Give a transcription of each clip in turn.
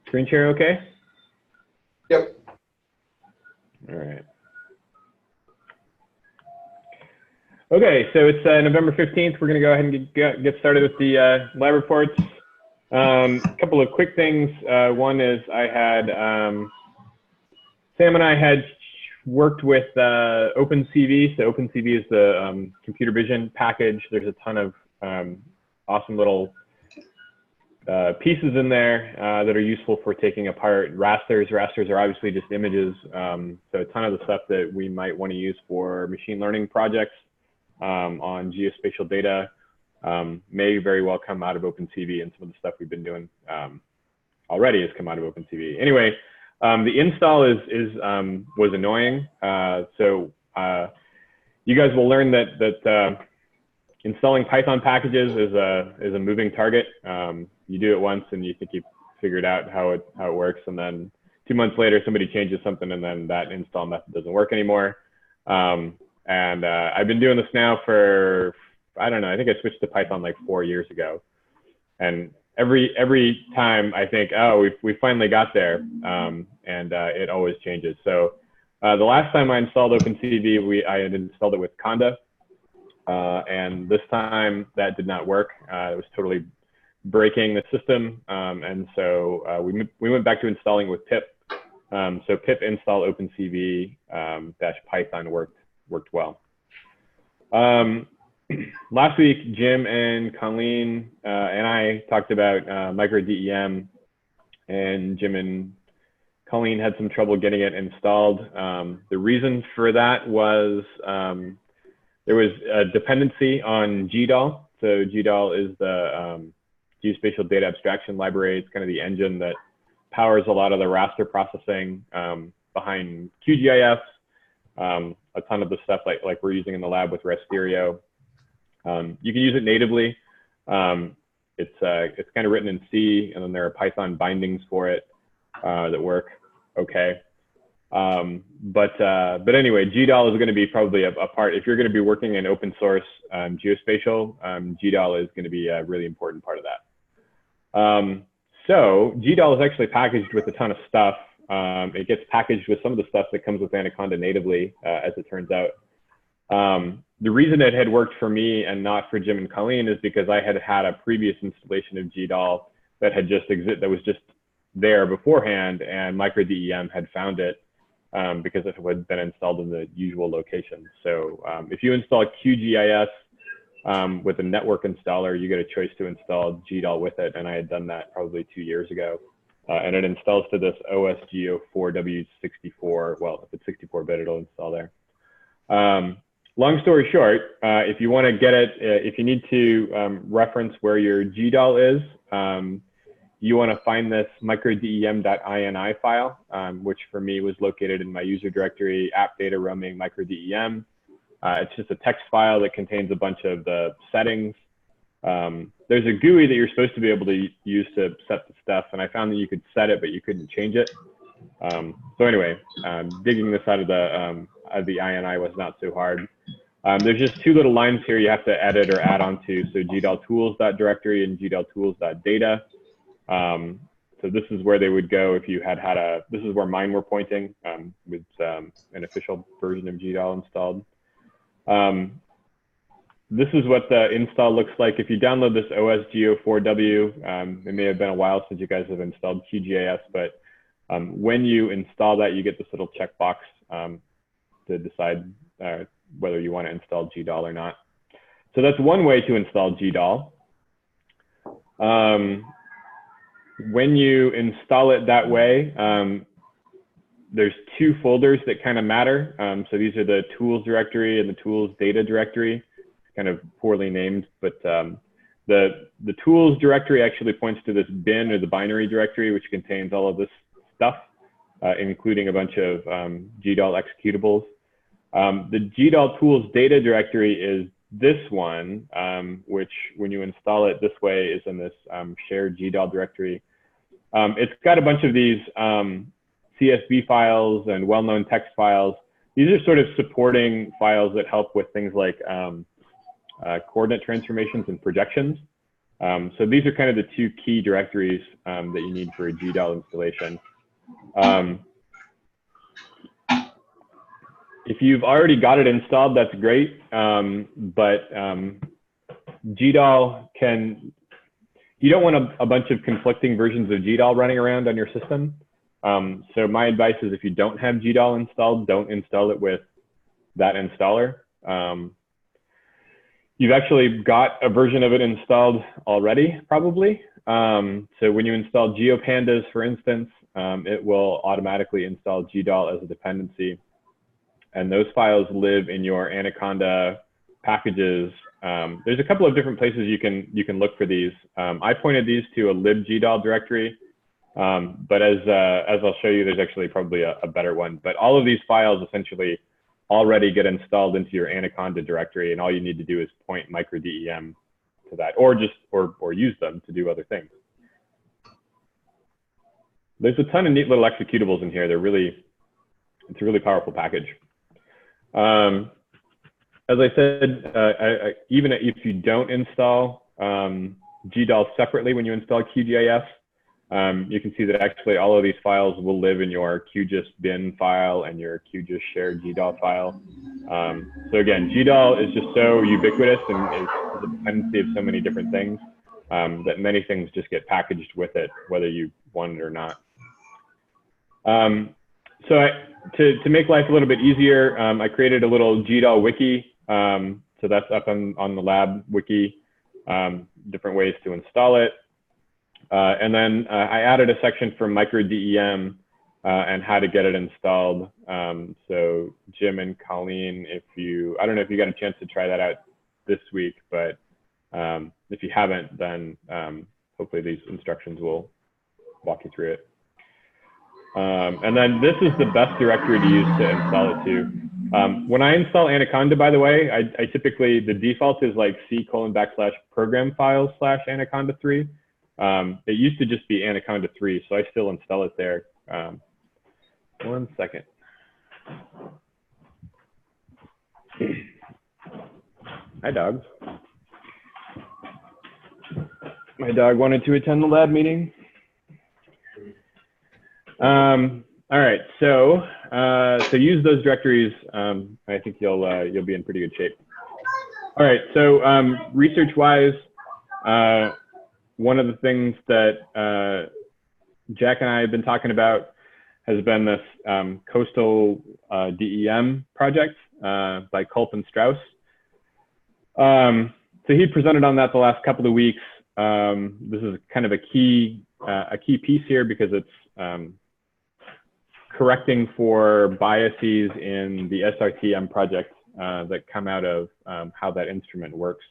Screen share okay? Yep. All right. Okay, so it's November 15th. We're going to go ahead and get started with the lab reports. A couple of quick things. One is I had, Sam and I had worked with OpenCV. So OpenCV is the computer vision package. There's a ton of awesome little pieces in there that are useful for taking apart rasters. Rasters are obviously just images. So a ton of the stuff that we might want to use for machine learning projects on geospatial data may very well come out of OpenCV, and some of the stuff we've been doing already has come out of OpenCV. Anyway, the install was annoying. So you guys will learn that installing Python packages is a moving target. You do it once and you think you've figured out how it works, and then 2 months later somebody changes something and then that install method doesn't work anymore. And I've been doing this now for, I don't know, I think I switched to Python like 4 years ago. And every time I think, oh, we finally got there, and it always changes. So the last time I installed OpenCV, I had installed it with Conda. And this time that did not work. It was totally breaking the system. And so we went back to installing with pip. So pip install OpenCV -Python worked well. Last week, Jim and Colleen and I talked about MicroDEM, and Jim and Colleen had some trouble getting it installed. The reason for that was there was a dependency on GDAL. So GDAL is the Geospatial Data Abstraction Library. It's kind of the engine that powers a lot of the raster processing behind QGIS. A ton of the stuff like we're using in the lab with Rasterio. You can use it natively. It's kind of written in C, and then there are Python bindings for it that work okay. But anyway, GDAL is going to be probably a part. If you're going to be working in open source geospatial, GDAL is going to be a really important part of that. So GDAL is actually packaged with a ton of stuff. It gets packaged with some of the stuff that comes with Anaconda natively, as it turns out. The reason it had worked for me and not for Jim and Colleen is because I had a previous installation of GDAL that was just there beforehand, and MicroDEM had found it because it had been installed in the usual location. So if you install QGIS with a network installer, you get a choice to install GDAL with it, and I had done that probably 2 years ago. And it installs to this OSGeo4W64. Well, if it's 64-bit, it'll install there. Long story short, if you want to get it, if you need to reference where your GDAL is, you want to find this microdem.ini file, which for me was located in my user directory, app data roaming microdem. It's just a text file that contains a bunch of the settings. There's a GUI that you're supposed to be able to use to set the stuff, and I found that you could set it, but you couldn't change it. So anyway, digging this out of the INI was not so hard. There's just 2 little lines here you have to edit or add onto. So gdaltools.directory and gdaltools.data. So this is where they would go if you had this is where mine were pointing with an official version of GDAL installed. This is what the install looks like. If you download this OSGeo4W, it may have been a while since you guys have installed QGIS, but when you install that, you get this little checkbox to decide whether you want to install GDAL or not. So that's one way to install GDAL. When you install it that way, there's 2 folders that kind of matter. So these are the tools directory and the tools data directory, kind of poorly named, but the tools directory actually points to this bin, or the binary directory, which contains all of this stuff, including a bunch of GDAL executables. The GDAL tools data directory is this one, which when you install it this way is in this shared GDAL directory. It's got a bunch of these CSV files and well-known text files. These are sort of supporting files that help with things like coordinate transformations and projections. So these are kind of the two key directories that you need for a GDAL installation. If you've already got it installed, that's great. But GDAL you don't want a bunch of conflicting versions of GDAL running around on your system. So my advice is if you don't have GDAL installed, don't install it with that installer. You've actually got a version of it installed already, probably. So when you install GeoPandas, for instance, it will automatically install GDAL as a dependency. And those files live in your Anaconda packages. There's a couple of different places you can look for these. I pointed these to a libgdal directory, but as I'll show you, there's actually probably a better one. But all of these files essentially already get installed into your Anaconda directory, and all you need to do is point microdem to that, or use them to do other things. There's a ton of neat little executables in here. It's a really powerful package. As I said, even if you don't install GDAL separately when you install QGIS, you can see that actually all of these files will live in your QGIS bin file and your QGIS shared GDAL file. So again, GDAL is just so ubiquitous and is a dependency of so many different things that many things just get packaged with it, whether you want it or not. So to make life a little bit easier, I created a little GDAL wiki. So that's up on the lab wiki, different ways to install it. And then I added a section for microdem and how to get it installed. So Jim and Colleen, I don't know if you got a chance to try that out this week, but if you haven't, then hopefully these instructions will walk you through it. And then this is the best directory to use to install it to. When I install Anaconda, by the way, I typically, the default is like C:\program files / Anaconda 3. It used to just be Anaconda 3, so I still install it there. One second. Hi, dogs. My dog wanted to attend the lab meeting. All right, so use those directories. I think you'll be in pretty good shape. All right, so research-wise, one of the things that Jack and I have been talking about has been this coastal DEM project by Culp and Strauss. So he presented on that the last couple of weeks. This is kind of a key piece here because it's correcting for biases in the SRTM project that come out of how that instrument works.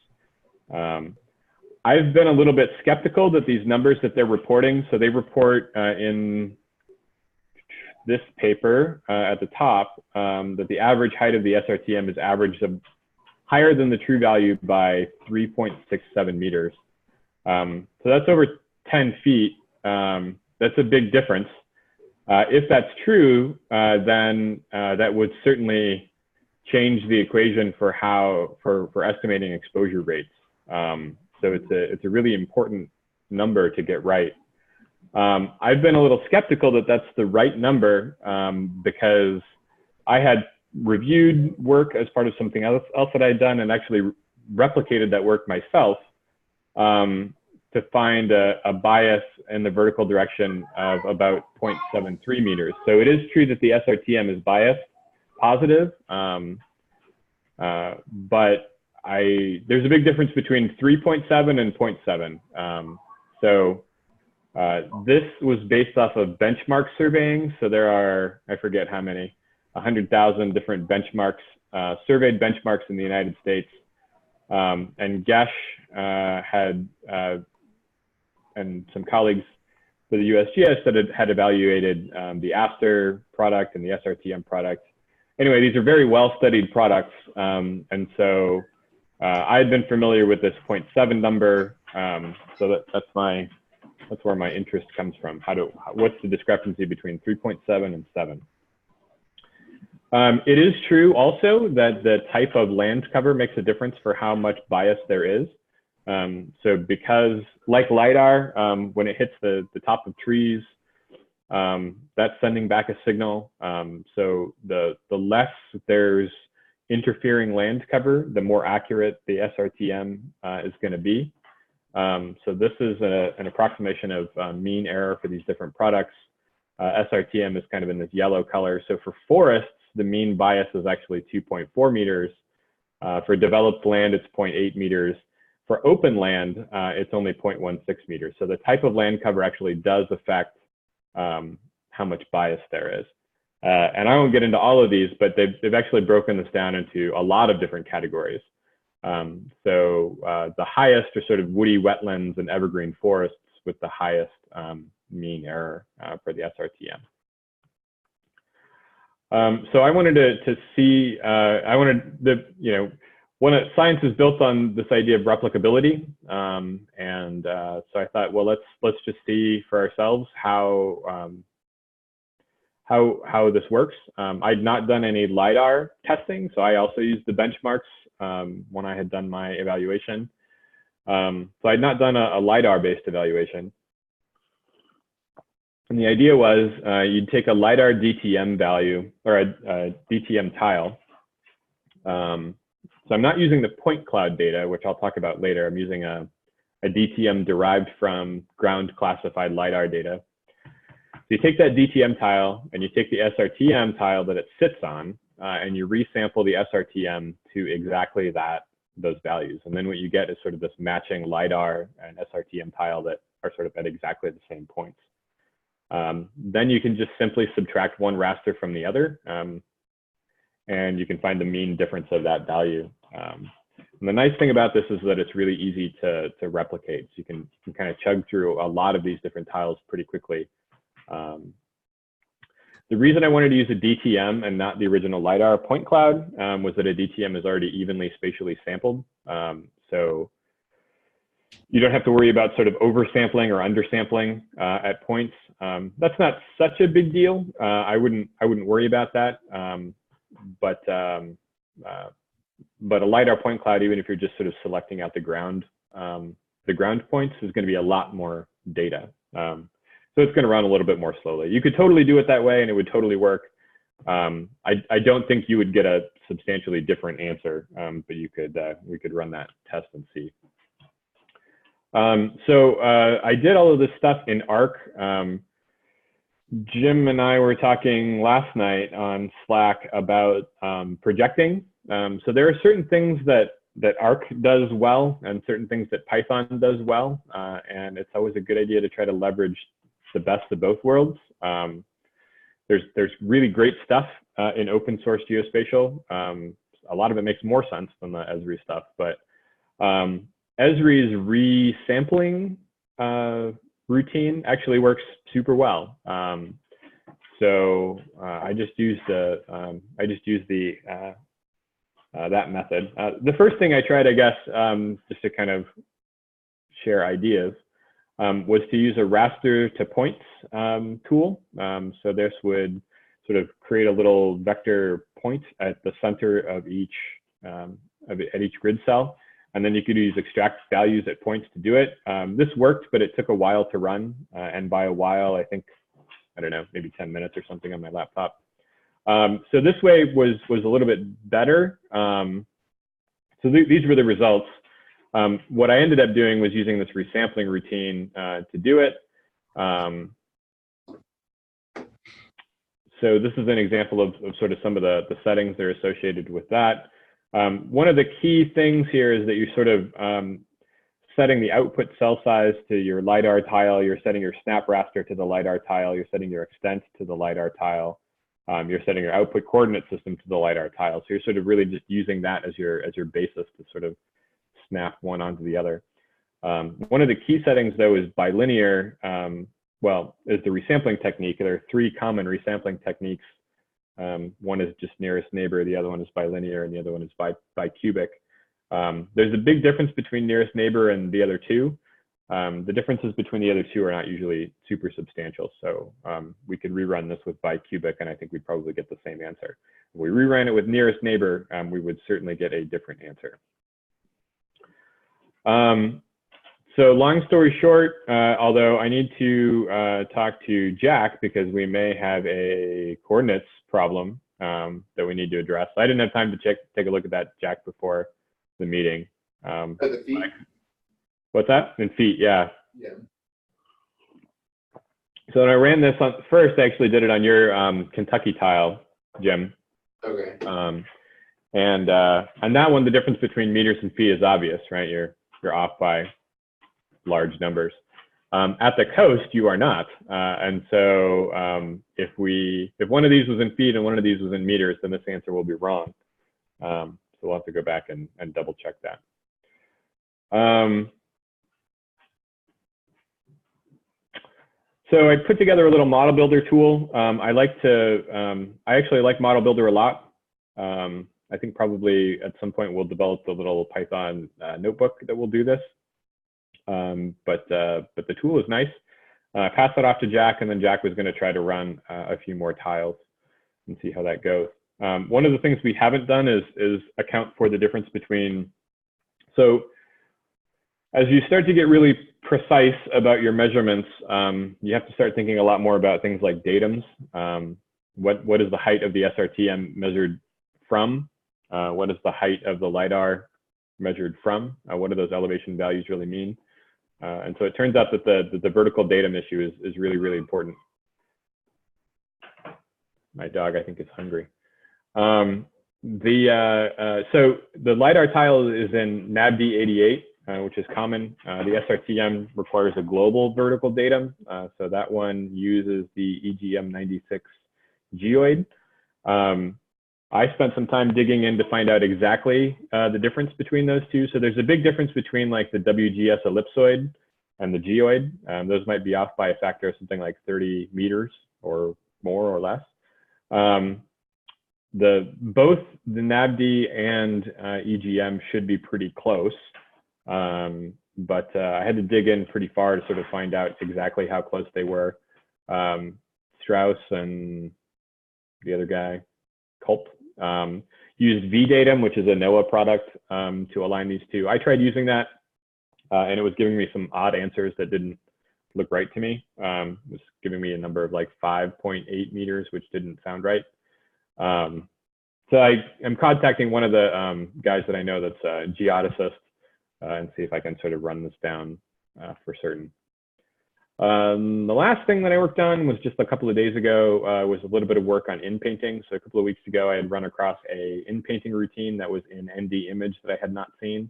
I've been a little bit skeptical that these numbers that they're reporting, so they report in this paper at the top that the average height of the SRTM is averaged higher than the true value by 3.67 meters. So that's over 10 feet. That's a big difference. If that's true, then that would certainly change the equation for estimating exposure rates. So it's a really important number to get right. I've been a little skeptical that that's the right number because I had reviewed work as part of something else that I'd done and actually replicated that work myself to find a bias in the vertical direction of about 0.73 meters. So it is true that the SRTM is biased positive, but there's a big difference between 3.7 and 0.7. So this was based off of benchmark surveying. So there are, I forget how many, 100,000 different benchmarks, surveyed benchmarks in the United States. And Gesh had, and some colleagues for the USGS that had evaluated the Aster product and the SRTM product. Anyway, these are very well-studied products. And so I had been familiar with this 0.7 number. So that's where my interest comes from. What's the discrepancy between 3.7 and 7? It is true also that the type of land cover makes a difference for how much bias there is. So because, like LiDAR, when it hits the top of trees, that's sending back a signal. So the less there's interfering land cover, the more accurate the SRTM is going to be. So this is an approximation of mean error for these different products. SRTM is kind of in this yellow color. So for forests, the mean bias is actually 2.4 meters. For developed land, it's 0.8 meters. For open land, it's only 0.16 meters. So the type of land cover actually does affect how much bias there is. And I won't get into all of these, but they've actually broken this down into a lot of different categories. So the highest are sort of woody wetlands and evergreen forests with the highest mean error for the SRTM. So I wanted to see, science is built on this idea of replicability. So I thought, well, let's just see for ourselves how this works. I'd not done any LiDAR testing, so I also used the benchmarks when I had done my evaluation. So I'd not done a LiDAR-based evaluation. And the idea was you'd take a LiDAR DTM value, or a DTM tile. So I'm not using the point cloud data, which I'll talk about later. I'm using a DTM derived from ground classified LiDAR data. So you take that DTM tile and you take the SRTM tile that it sits on, and you resample the SRTM to exactly those values. And then what you get is sort of this matching LiDAR and SRTM tile that are sort of at exactly the same points. Then you can just simply subtract one raster from the other, and you can find the mean difference of that value. And the nice thing about this is that it's really easy to replicate. So you can kind of chug through a lot of these different tiles pretty quickly. The reason I wanted to use a DTM and not the original LiDAR point cloud was that a DTM is already evenly spatially sampled. So you don't have to worry about sort of oversampling or undersampling at points. That's not such a big deal. I wouldn't worry about that. But a LiDAR point cloud, even if you're just sort of selecting out the ground points, is going to be a lot more data. So it's going to run a little bit more slowly. You could totally do it that way, and it would totally work. I don't think you would get a substantially different answer, but we could run that test and see. So I did all of this stuff in ARC. Jim and I were talking last night on Slack about projecting. So there are certain things that ARC does well and certain things that Python does well. And it's always a good idea to try to leverage the best of both worlds. There's really great stuff in open source geospatial. A lot of it makes more sense than the Esri stuff, but Esri's resampling routine actually works super well. So I just used that method. The first thing I tried, I guess, just to kind of share ideas, was to use a raster to points tool. So this would sort of create a little vector point at the center of each grid cell. And then you could use extract values at points to do it. This worked, but it took a while to run. And by a while, I think, I don't know, maybe 10 minutes or something on my laptop. So this way was a little bit better. So these were the results. What I ended up doing was using this resampling routine to do it. So this is an example of sort of some of the settings that are associated with that. One of the key things here is that you're sort of setting the output cell size to your LiDAR tile, you're setting your snap raster to the LiDAR tile, you're setting your extent to the LiDAR tile, you're setting your output coordinate system to the LiDAR tile. So you're sort of really just using that as your basis to sort of snap one onto the other. One of the key settings though is bilinear, is the resampling technique. There are three common resampling techniques. One is just nearest neighbor, the other one is bilinear, and the other one is bicubic. There's a big difference between nearest neighbor and the other two. The differences between the other two are not usually super substantial. So we could rerun this with bicubic, and I think we'd probably get the same answer. If we reran it with nearest neighbor, we would certainly get a different answer. So long story short, although I need to talk to Jack because we may have a coordinates problem that we need to address. I didn't have time to take a look at that, Jack, before the meeting. The feet? What's that? In feet, yeah. Yeah. So when I ran this on first, I actually did it on your Kentucky tile, Jim. Okay. And on that one, the difference between meters and feet is obvious, right? You're off by large numbers. At the coast, you are not. And so if one of these was in feet and one of these was in meters, then this answer will be wrong. So we'll have to go back and double check that. So I put together a little model builder tool. I actually like model builder a lot. I think probably at some point we'll develop the little Python notebook that will do this. But the tool is nice. I passed that off to Jack, and then Jack was going to try to run a few more tiles and see how that goes. One of the things we haven't done is account for the difference between, so as you start to get really precise about your measurements, you have to start thinking a lot more about things like datums. What is the height of the SRTM measured from? What is the height of the LiDAR measured from? What do those elevation values really mean? And so it turns out that the vertical datum issue is really, really important. My dog, I think, is hungry. So the LiDAR tile is in NABD88, which is common. The SRTM requires a global vertical datum. So that one uses the EGM96 geoid. I spent some time digging in to find out exactly the difference between those two. So there's a big difference between like the WGS ellipsoid and the geoid. Those might be off by a factor of something like 30 meters or more or less. Both the NABD and EGM should be pretty close. But I had to dig in pretty far to sort of find out exactly how close they were. Strauss and the other guy, Culp, used VDatum, which is a NOAA product, to align these two. I tried using that, and it was giving me some odd answers that didn't look right to me. It was giving me a number of like 5.8 meters, which didn't sound right. So I am contacting one of the guys that I know that's a geodesist and see if I can sort of run this down for certain. The last thing that I worked on was just a couple of days ago, was a little bit of work on in-painting. So a couple of weeks ago, I had run across a in-painting routine that was in ND image that I had not seen.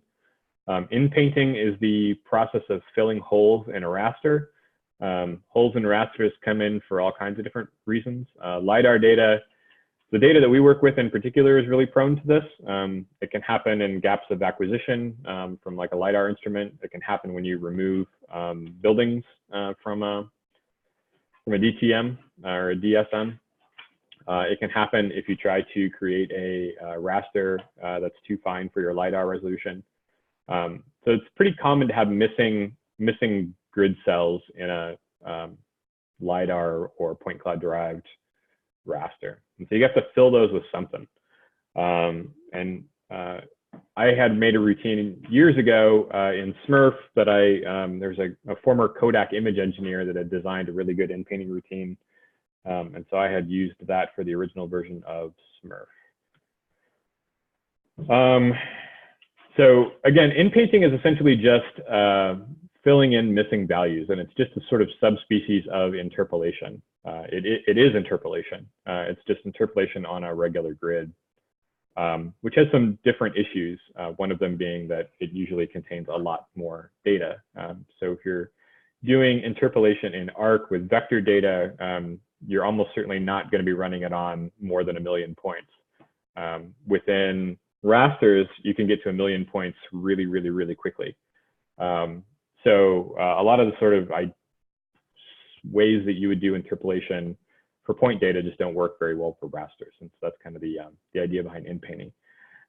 In-painting is the process of filling holes in a raster. Holes in rasters come in for all kinds of different reasons. LiDAR data, the data that we work with in particular, is really prone to this. It can happen in gaps of acquisition from like a LiDAR instrument. It can happen when you remove buildings from a DTM or a DSM. It can happen if you try to create a raster that's too fine for your LiDAR resolution. So it's pretty common to have missing grid cells in a LiDAR or point cloud derived raster. And so you have to fill those with something. I had made a routine years ago in Smurf that there's a former Kodak image engineer that had designed a really good in-painting routine. And so I had used that for the original version of Smurf. So again, in-painting is essentially just filling in missing values, and it's just a sort of subspecies of interpolation. It is interpolation. It's just interpolation on a regular grid, which has some different issues. One of them being that it usually contains a lot more data. So if you're doing interpolation in ARC with vector data, you're almost certainly not going to be running it on more than 1 million points. Within rasters, you can get to 1 million points really, really, really quickly. So a lot of the sort of ways that you would do interpolation for point data just don't work very well for rasters. And so that's kind of the idea behind in-painting.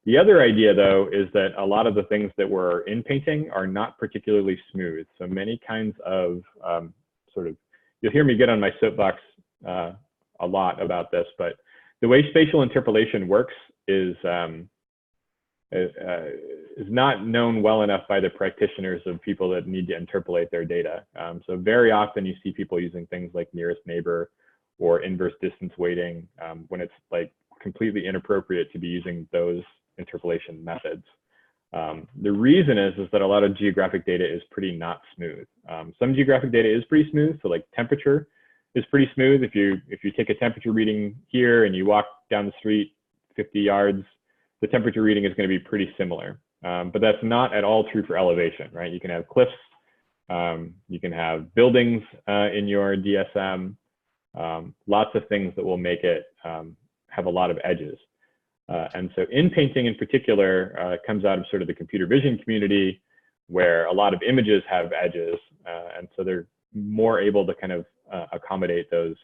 The other idea, though, is that a lot of the things that we're in-painting are not particularly smooth. So many kinds of you'll hear me get on my soapbox a lot about this, but the way spatial interpolation works is not known well enough by the practitioners of people that need to interpolate their data. So very often you see people using things like nearest neighbor or inverse distance weighting when it's like completely inappropriate to be using those interpolation methods. The reason is that a lot of geographic data is pretty not smooth. Some geographic data is pretty smooth, so like temperature is pretty smooth. If you take a temperature reading here and you walk down the street 50 yards, the temperature reading is going to be pretty similar. But that's not at all true for elevation, right? You can have cliffs, you can have buildings in your DSM, lots of things that will make it have a lot of edges. And so inpainting in particular comes out of sort of the computer vision community where a lot of images have edges. And so they're more able to kind of accommodate those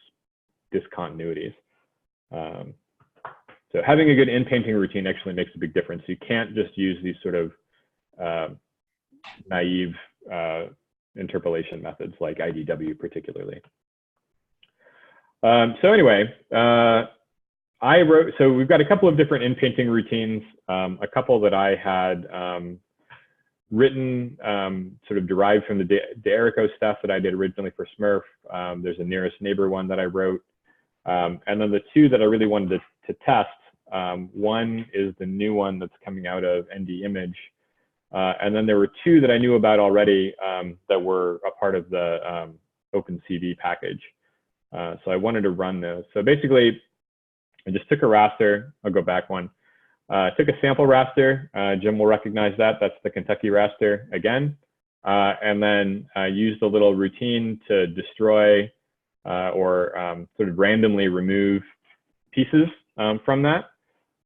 discontinuities. So having a good inpainting routine actually makes a big difference. You can't just use these sort of naive interpolation methods like IDW particularly. So anyway, so we've got a couple of different inpainting routines, a couple that I had written, sort of derived from the D'Errico stuff that I did originally for Smurf. There's a nearest neighbor one that I wrote. And then the two that I really wanted to test, one is the new one that's coming out of ND Image. And then there were two that I knew about already that were a part of the OpenCV package. So I wanted to run those. So basically, I just took a raster. I'll go back one. Took a sample raster. Jim will recognize that. That's the Kentucky raster again. And then used a little routine to destroy or sort of randomly remove pieces from that.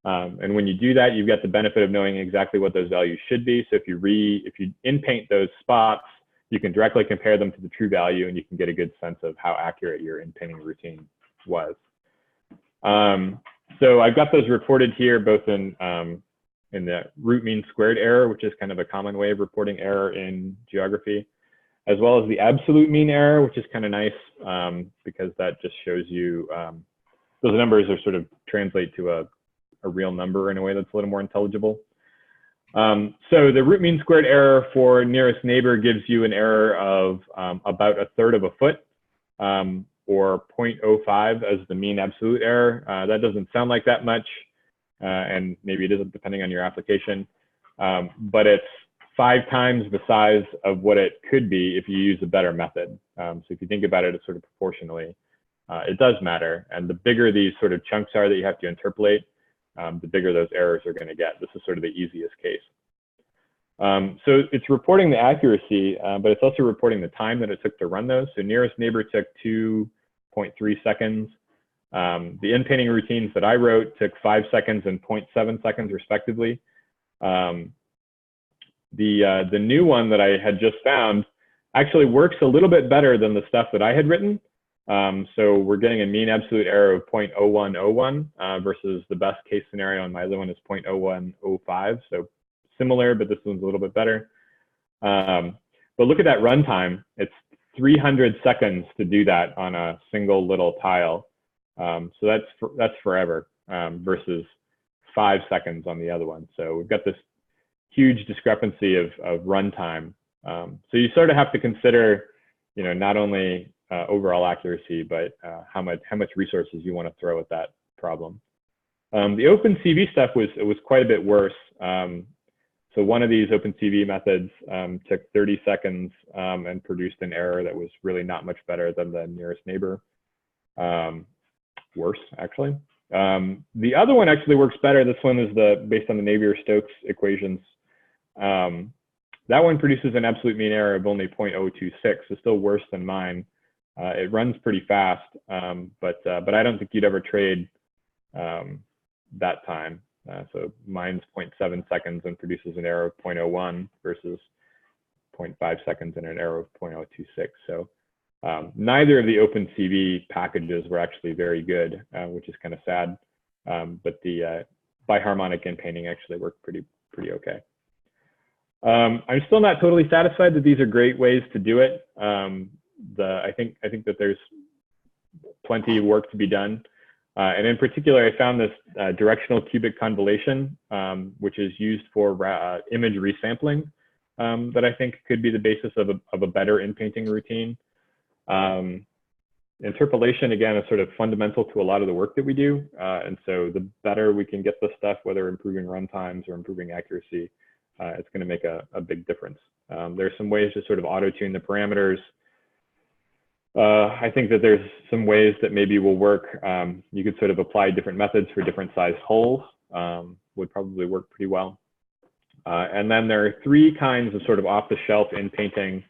And when you do that, you've got the benefit of knowing exactly what those values should be. So if you inpaint those spots, you can directly compare them to the true value, and you can get a good sense of how accurate your inpainting routine was. So I've got those reported here, both in the root mean squared error, which is kind of a common way of reporting error in geography, as well as the absolute mean error, which is kind of nice because that just shows you those numbers are sort of translate to a real number in a way that's a little more intelligible. So the root mean squared error for nearest neighbor gives you an error of about 1/3 of a foot, or 0.05 as the mean absolute error. That doesn't sound like that much, and maybe it isn't depending on your application, but it's 5 times the size of what it could be if you use a better method. So if you think about it, it's sort of proportionally, it does matter. And the bigger these sort of chunks are that you have to interpolate, the bigger those errors are going to get. This is sort of the easiest case. So it's reporting the accuracy, but it's also reporting the time that it took to run those. So nearest neighbor took 2.3 seconds. The inpainting routines that I wrote took 5 seconds and 0.7 seconds respectively. The new one that I had just found actually works a little bit better than the stuff that I had written. So we're getting a mean absolute error of 0.0101 versus the best case scenario on my other one is 0.0105. So similar, but this one's a little bit better. But look at that runtime. It's 300 seconds to do that on a single little tile. So that's forever versus 5 seconds on the other one. So we've got this huge discrepancy of runtime. So you sort of have to consider, you know, not only overall accuracy, but how much resources you want to throw at that problem. The OpenCV stuff was quite a bit worse. So one of these OpenCV methods took 30 seconds and produced an error that was really not much better than the nearest neighbor. Worse, actually. The other one actually works better. This one is based on the Navier-Stokes equations. That one produces an absolute mean error of only 0.026, so still worse than mine. It runs pretty fast, but I don't think you'd ever trade that time. So mine's 0.7 seconds and produces an error of 0.01 versus 0.5 seconds and an error of 0.026. So neither of the OpenCV packages were actually very good, which is kind of sad. But the biharmonic inpainting actually worked pretty okay. I'm still not totally satisfied that these are great ways to do it. I think that there's plenty of work to be done. And in particular, I found this directional cubic convolation, which is used for image resampling, that I think could be the basis of a better in-painting routine. Interpolation, again, is sort of fundamental to a lot of the work that we do. And so the better we can get the stuff, whether improving run times or improving accuracy, it's going to make a big difference. There's some ways to sort of auto-tune the parameters. I think that there's some ways that maybe will work. You could sort of apply different methods for different sized holes, would probably work pretty well. And then there are 3 kinds of sort of off-the-shelf in painting.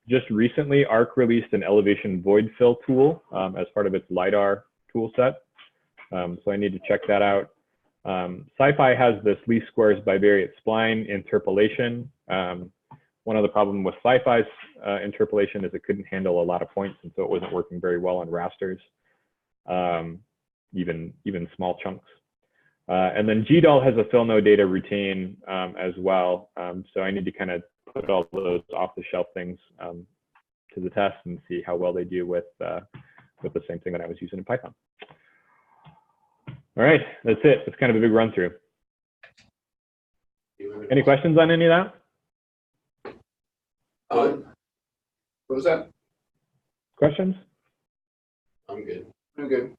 Just recently, ARC released an elevation void fill tool as part of its LiDAR tool set. So I need to check that out. Sci-Fi has this least squares bivariate spline interpolation. One of the problems with Sci-Fi's interpolation is it couldn't handle a lot of points, and so it wasn't working very well on rasters, even small chunks. And then GDAL has a fill no data routine as well. So I need to kind of put all those off-the-shelf things to the test and see how well they do with the same thing that I was using in Python. All right, that's it. That's kind of a big run through. Any questions on any of that? What was that? Questions? I'm good. I'm good.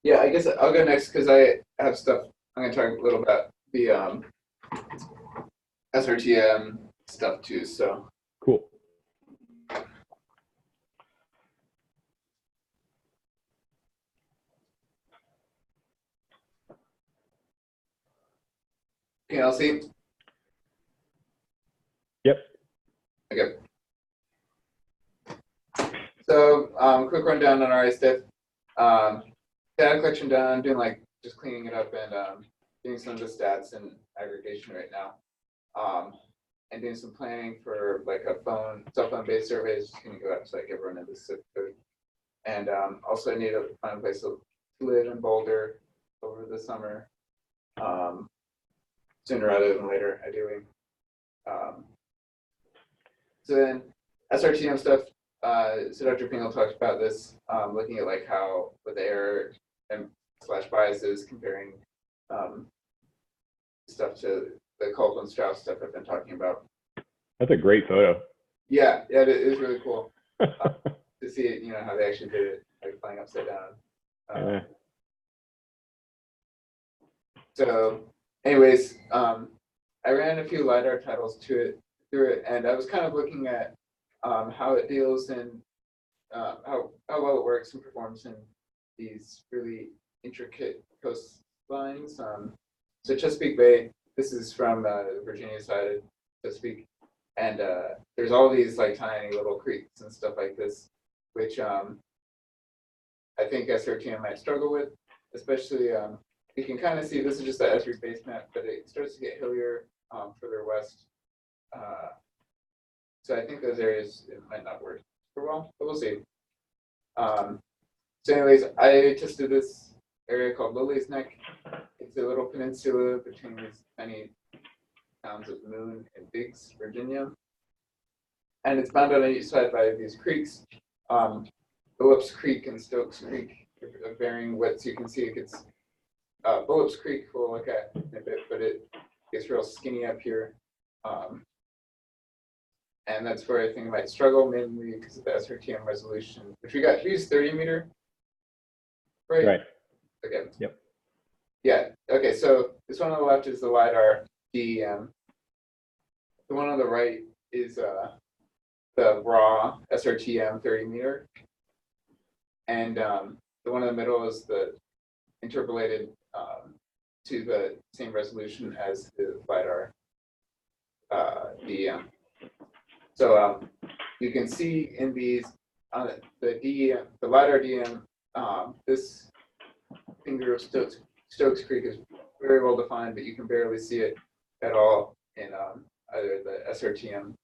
Yeah, I guess I'll go next because I have stuff. I'm going to talk a little about the SRTM stuff too. So cool. Can y'all see? Yep. Okay. So quick rundown on RISDiff. Data collection done, doing like just cleaning it up and doing some of the stats and aggregation right now. And doing some planning for like a cell phone based surveys, just gonna go out to like everyone in the zip code. And also I need to find a place to live in Boulder over the summer. Sooner rather than later, ideally. So then SRTM stuff, so Dr. Pingle talked about this, looking at like how with the error and / biases, comparing stuff to the Culp and Strauss stuff I've been talking about. That's a great photo. Yeah, it is really cool to see it, how they actually did it, like flying upside down. So anyways, I ran a few LiDAR titles through it, and I was kind of looking at how it deals and how well it works and performs in these really intricate coastlines. So Chesapeake Bay, this is from the Virginia side of Chesapeake, and there's all these like tiny little creeks and stuff like this, which I think SRTM might struggle with, especially you can kind of see this is just the Esri base map, but it starts to get hillier further west. So I think those areas it might not work super well, but we'll see. So anyways, I tested this area called Lily's Neck. It's a little peninsula between these tiny towns of Moon and Biggs, Virginia. And it's bounded on each side by these creeks. Phillips Creek and Stokes Creek of varying widths. You can see it gets Phillips Creek we'll look at in a bit, but it gets real skinny up here. And that's where I think it might struggle, mainly because of the SRTM resolution, which we use 30 meter, right? Right. Okay. Yep. Yeah. Okay. So this one on the left is the LiDAR DEM. The one on the right is the raw SRTM 30 meter, and the one in the middle is the interpolated to the same resolution as the LiDAR DEM. So you can see in these on the DEM, the LiDAR DEM, this finger of Stokes Creek is very well defined, but you can barely see it at all in either the SRTM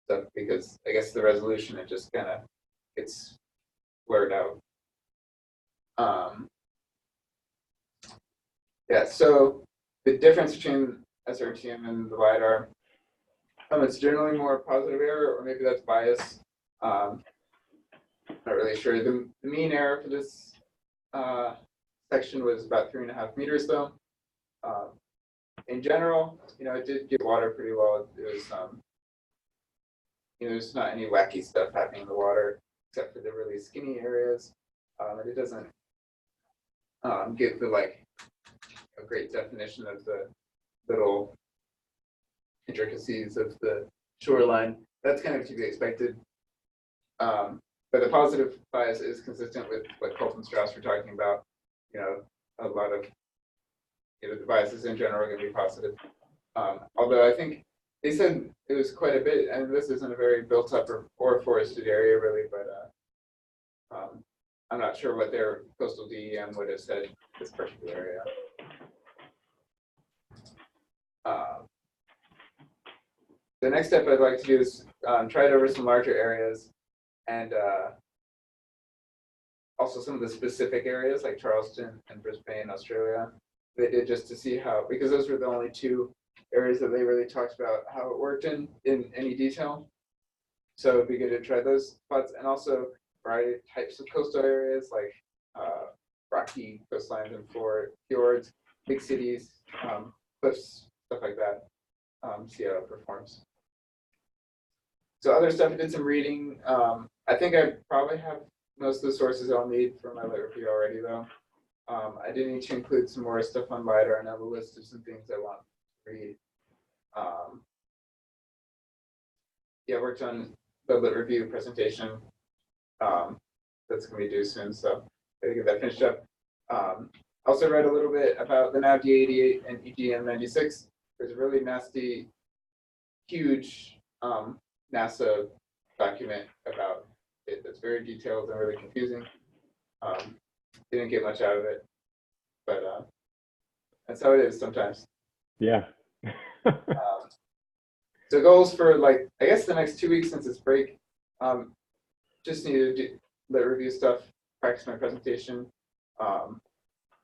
stuff because I guess the resolution it just kind of gets blurred out. Yeah, so the difference between SRTM and the LiDAR, it's generally more positive error, or maybe that's bias. Not really sure. The mean error for this section was about 3.5 meters though. In general, it did get water pretty well. It was, there's not any wacky stuff happening in the water except for the really skinny areas. And it doesn't give the a great definition of the little intricacies of the shoreline. That's kind of to be expected. But the positive bias is consistent with what Colt and Strauss were talking about. A lot of the biases in general are going to be positive. Although I think they said it was quite a bit, and this isn't a very built up or forested area really, but I'm not sure what their coastal DEM would have said this particular area. The next step I'd like to do is try it over some larger areas and also some of the specific areas like Charleston and Brisbane, Australia. They did just to see how, because those were the only two areas that they really talked about how it worked in any detail. So it'd be good to try those spots, and also a variety of types of coastal areas like rocky coastlines and fjords, big cities, cliffs, stuff like that. See how it performs. So other stuff, I did some reading. I think I probably have most of the sources I'll need for my lit review already though. I do need to include some more stuff on LiDAR and have a list of some things I want to read. Yeah, I worked on the lit review presentation. That's going to be due soon, so gotta get that finished up. Also read a little bit about the NAV D88 and EGM96. There's a really nasty, huge NASA document about it that's very detailed and really confusing. Didn't get much out of it, but that's how it is sometimes. Yeah. So goals for I guess the next 2 weeks since it's break, just need to do lit review stuff, practice my presentation.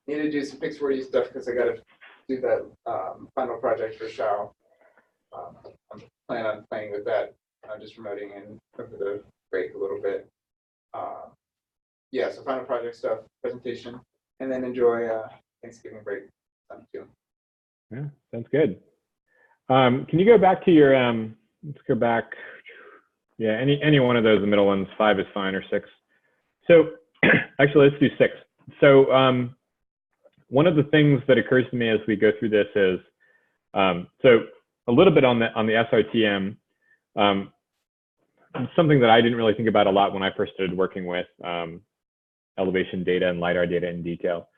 Need to do some Pixwordy stuff because I got to do that final project for Shao. I'm planning on playing with that. I'm just promoting in over the break a little bit. Yeah, so final project stuff, presentation, and then enjoy Thanksgiving break too. Yeah, sounds good. Can you go back to your, let's go back. Yeah, any one of those, the middle ones, 5 is fine, or 6. So actually, let's do 6. So one of the things that occurs to me as we go through this is, so a little bit on the SRTM, something that I didn't really think about a lot when I first started working with elevation data and LiDAR data in detail.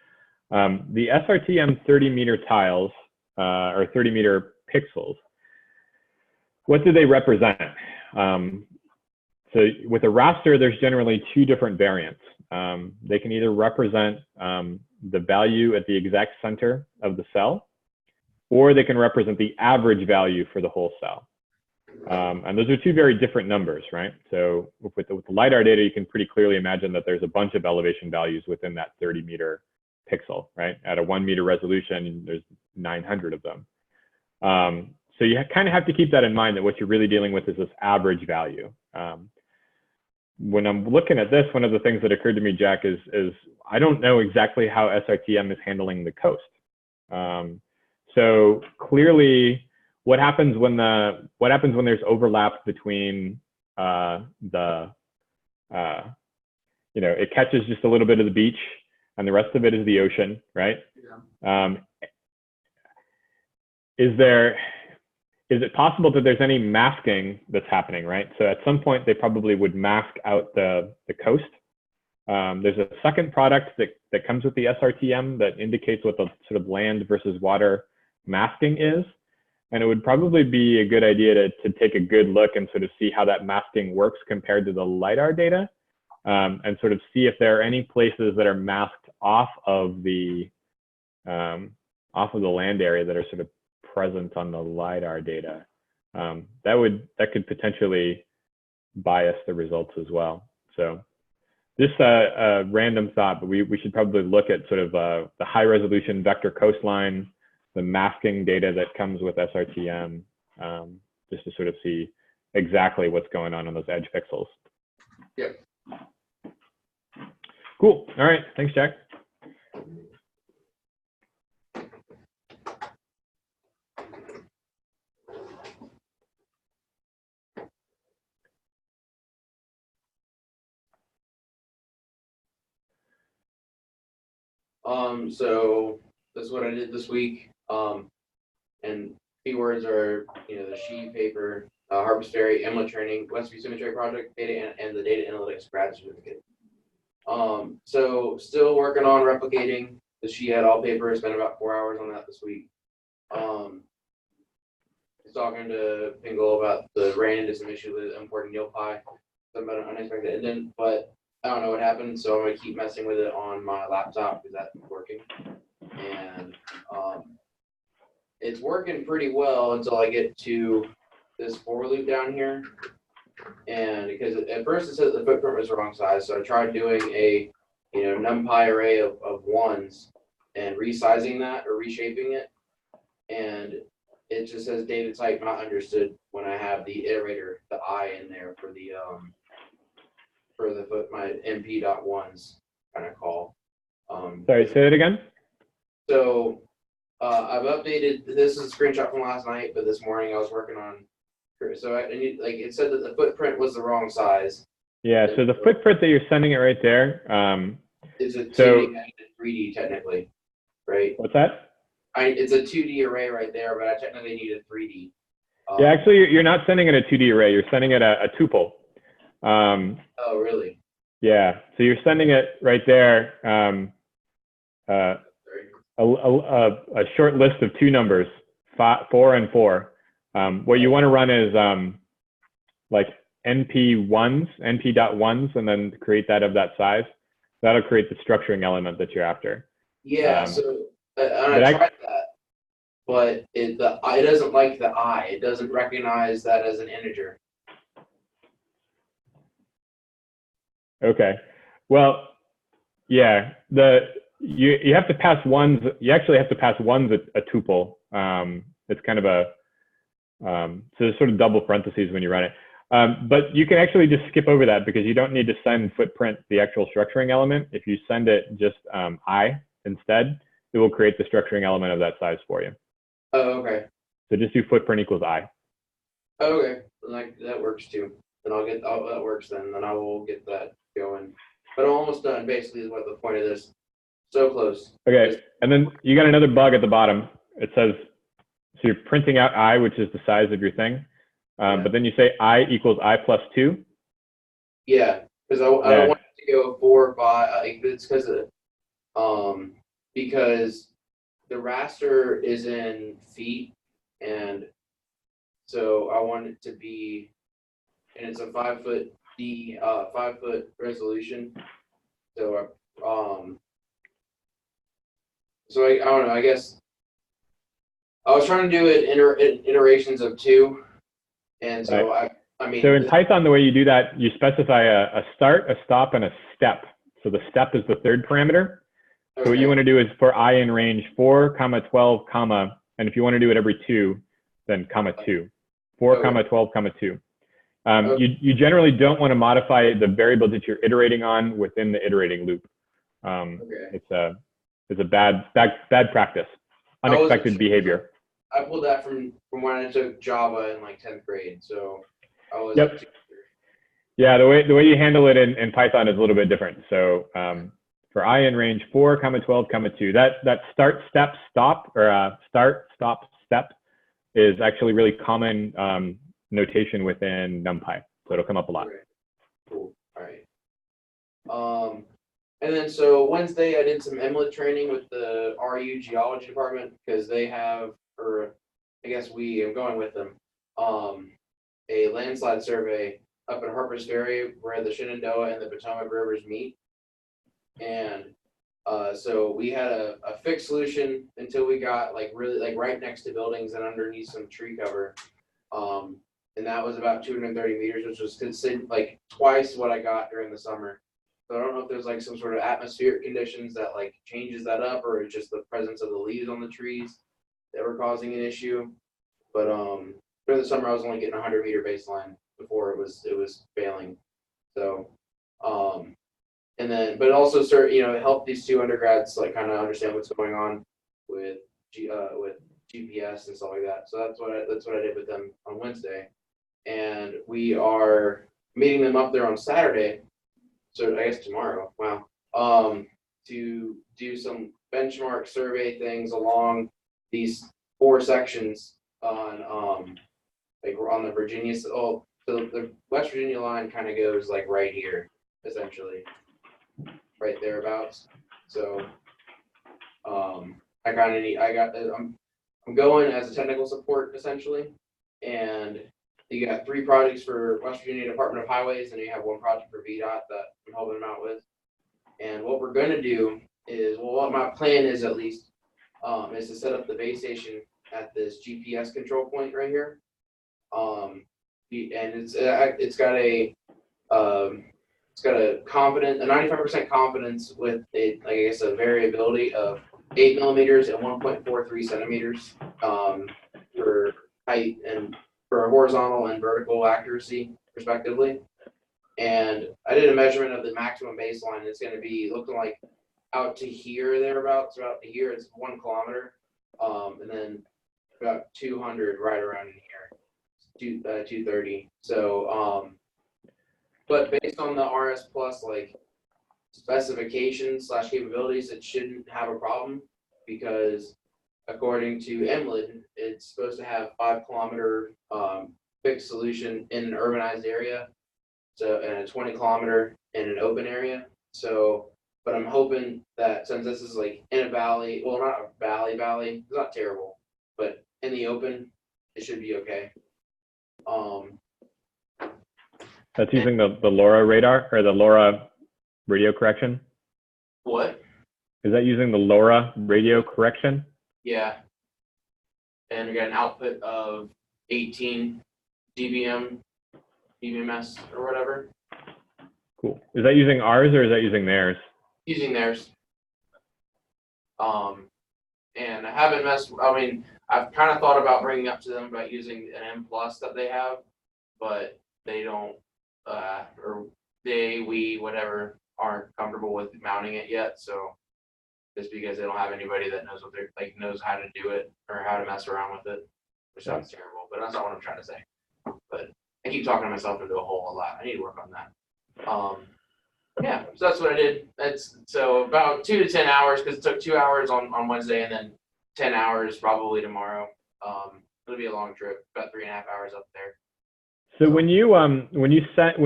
The SRTM 30-meter tiles, or 30-meter pixels, what do they represent? So with a raster, there's generally 2 different variants. They can either represent the value at the exact center of the cell, or they can represent the average value for the whole cell. And those are 2 very different numbers, right? So with the LiDAR data, you can pretty clearly imagine that there's a bunch of elevation values within that 30-meter pixel, right? At a 1-meter resolution, there's 900 of them. So you kind of have to keep that in mind, that what you're really dealing with is this average value. When I'm looking at this, one of the things that occurred to me, Jack, is I don't know exactly how SRTM is handling the coast. So clearly, what happens when there's overlap between it catches just a little bit of the beach and the rest of it is the ocean, right? Yeah. Is it possible that there's any masking that's happening, right? So at some point, they probably would mask out the coast. There's a second product that comes with the SRTM that indicates what the sort of land versus water masking is. And it would probably be a good idea to take a good look and sort of see how that masking works compared to the LiDAR data, and sort of see if there are any places that are masked off of the land area that are sort of present on the LiDAR data. That could potentially bias the results as well. So just a random thought, but we should probably look at sort of the high resolution vector coastline, the masking data that comes with SRTM, just to sort of see exactly what's going on those edge pixels. Yep. Cool. All right. Thanks, Jack. So that's what I did this week. And keywords are, the sheet paper, Harvest Ferry, Emma Training, Westview Cemetery Project, data and the data analytics grad certificate. So still working on replicating the sheet at all paper. Spent about 4 hours on that this week. Talking to Pingle about the ran into some issue with importing NeilPy, something about an unexpected incident, but I don't know what happened, so I'm gonna keep messing with it on my laptop because that's working. And it's working pretty well until I get to this for loop down here. And because at first it said the footprint was the wrong size, so I tried doing a NumPy array of ones and resizing that or reshaping it, and it just says data type not understood when I have the iterator, the I in there for the my MP.1s kind of call. Sorry, say it again. So I've updated. This is a screenshot from last night, but this morning I was working on. So I need, like, it said that the footprint was the wrong size. Yeah. So the footprint that you're sending it right there. It's a 2D and 3D technically, right? What's that? It's a 2D array right there, but I technically need a 3D. Yeah, actually, you're not sending it a 2D array. You're sending it a tuple. Oh, really? Yeah. So you're sending it right there. A short list of two numbers, 4 and 4. What you want to run is like np1s, np.1s, and then create that of that size. That'll create the structuring element that you're after. Yeah. So and I tried that, but it doesn't like the I. It doesn't recognize that as an integer. Okay. Well, yeah. You have to pass ones. You actually have to pass ones a tuple. It's kind of a so there's sort of double parentheses when you run it. But you can actually just skip over that because you don't need to send footprint the actual structuring element. If you send it just I instead, it will create the structuring element of that size for you. Oh, okay. So just do footprint equals I. Okay, like that works too. Then I'll get that works then. Then I will get that going. But I'm almost done. Basically, is what the point of this. So close. Okay, and then you got another bug at the bottom. It says, so you're printing out I, which is the size of your thing. Yeah. But then you say I equals I plus 2. Yeah, because I don't want it to go 4 or 5. It's because the raster is in feet, and so I want it to be, and it's a 5 foot 5 foot resolution. So so I don't know. I guess I was trying to do it in iterations of 2, and so Right. I mean. So in Python, the way you do that, you specify a start, a stop, and a step. So the step is the third parameter. Okay. So what you want to do is for I in range 4, 12, and if you want to do it every 2, then comma 2. 4, Okay. 12, 2. Okay. You generally don't want to modify the variable that you're iterating on within the iterating loop. Okay. It's a bad practice, unexpected behavior. I pulled that from when I took Java in like 10th grade, so I was. Yep. Yeah, the way you handle it in Python is a little bit different. So for I in range 4, 12, 2, that start, step, stop, or start, stop, step is actually really common notation within NumPy. So it'll come up a lot. Okay. Cool. All right. And then so Wednesday I did some EMLIT training with the RU geology department because they have, or I guess I'm going with them, a landslide survey up at Harper's Ferry where the Shenandoah and the Potomac rivers meet. And so we had a fixed solution until we got really right next to buildings and underneath some tree cover. And that was about 230 meters, which was considered like twice what I got during the summer. So I don't know if there's like some sort of atmospheric conditions that like changes that up, or it's just the presence of the leaves on the trees that were causing an issue. But during the summer I was only getting 100-meter baseline before it was failing. So and then but also it helped these 2 undergrads like kind of understand what's going on with GPS and stuff like that. So that's what I did with them on Wednesday. And we are meeting them up there on Saturday. So I guess tomorrow. Wow. to do some benchmark survey things along these 4 sections on like we're on the Virginia. So the West Virginia line kind of goes like right here, essentially, right thereabouts. So I kind of need. I'm going as a technical support essentially, and you got 3 projects for West Virginia Department of Highways, and you have 1 project for VDOT that I'm helping them out with. And what we're going to do is, well, what my plan is at least, is to set up the base station at this GPS control point right here. And it's got a 95% confidence with a, I guess, a variability of 8 millimeters and 1.43 centimeters for height and for horizontal and vertical accuracy respectively. And I did a measurement of the maximum baseline. It's going to be looking like out to here, thereabouts. About to here, it's 1 kilometer, and then about 200 right around in here, 230. So, but based on the RS Plus like specifications / capabilities, it shouldn't have a problem because according to MLID, it's supposed to have 5-kilometer fixed solution in an urbanized area. So, and a 20-kilometer in an open area. So, but I'm hoping that since this is like in a valley, well, not a valley, it's not terrible, but in the open, it should be okay. That's using the LoRa radar or the LoRa radio correction? What? Is that using the LoRa radio correction? Yeah. And we got an output of 18 dBm, dBms or whatever. Cool. Is that using ours or is that using theirs? Using theirs. And I haven't messed, I mean, I've kind of thought about bringing up to them about using an M Plus that they have, but they don't, or we, whatever, aren't comfortable with mounting it yet. So just because they don't have anybody that knows what they're, like, knows how to do it or how to mess around with it, which sounds terrible, but that's not what I'm trying to say. But I keep talking myself into a hole a lot. I need to work on that. Yeah, so that's what I did. That's so about 2 to 10 hours because it took 2 hours on Wednesday and then 10 hours probably tomorrow. It'll be a long trip, about 3.5 hours up there. So when you set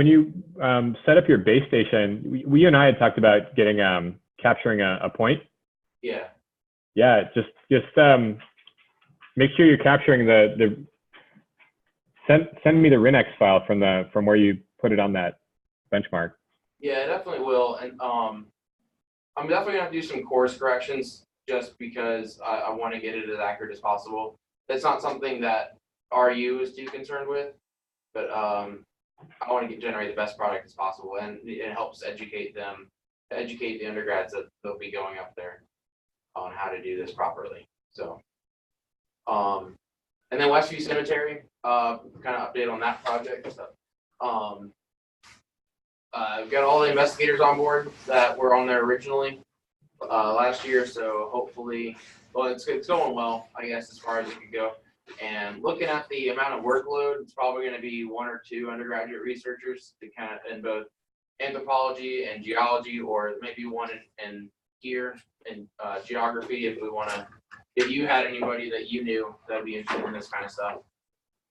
up your base station, you and I had talked about getting capturing a point. Yeah. Yeah, just make sure you're capturing the send me the RINEX file from where you put it on that benchmark. Yeah, definitely will. And I'm definitely gonna have to do some course corrections just because I want to get it as accurate as possible. It's not something that RU is too concerned with, but I want to generate the best product as possible, and it helps educate the undergrads that they'll be going up there on how to do this properly. So, and then Westview Cemetery, kind of update on that project. So, we've got all the investigators on board that were on there originally last year, so hopefully, well, it's going well, I guess, as far as it could go. And looking at the amount of workload, it's probably going to be 1 or 2 undergraduate researchers to kind of in both anthropology and geology, or maybe 1 in here in geography if we want to. If you had anybody that you knew that would be interested in this kind of stuff,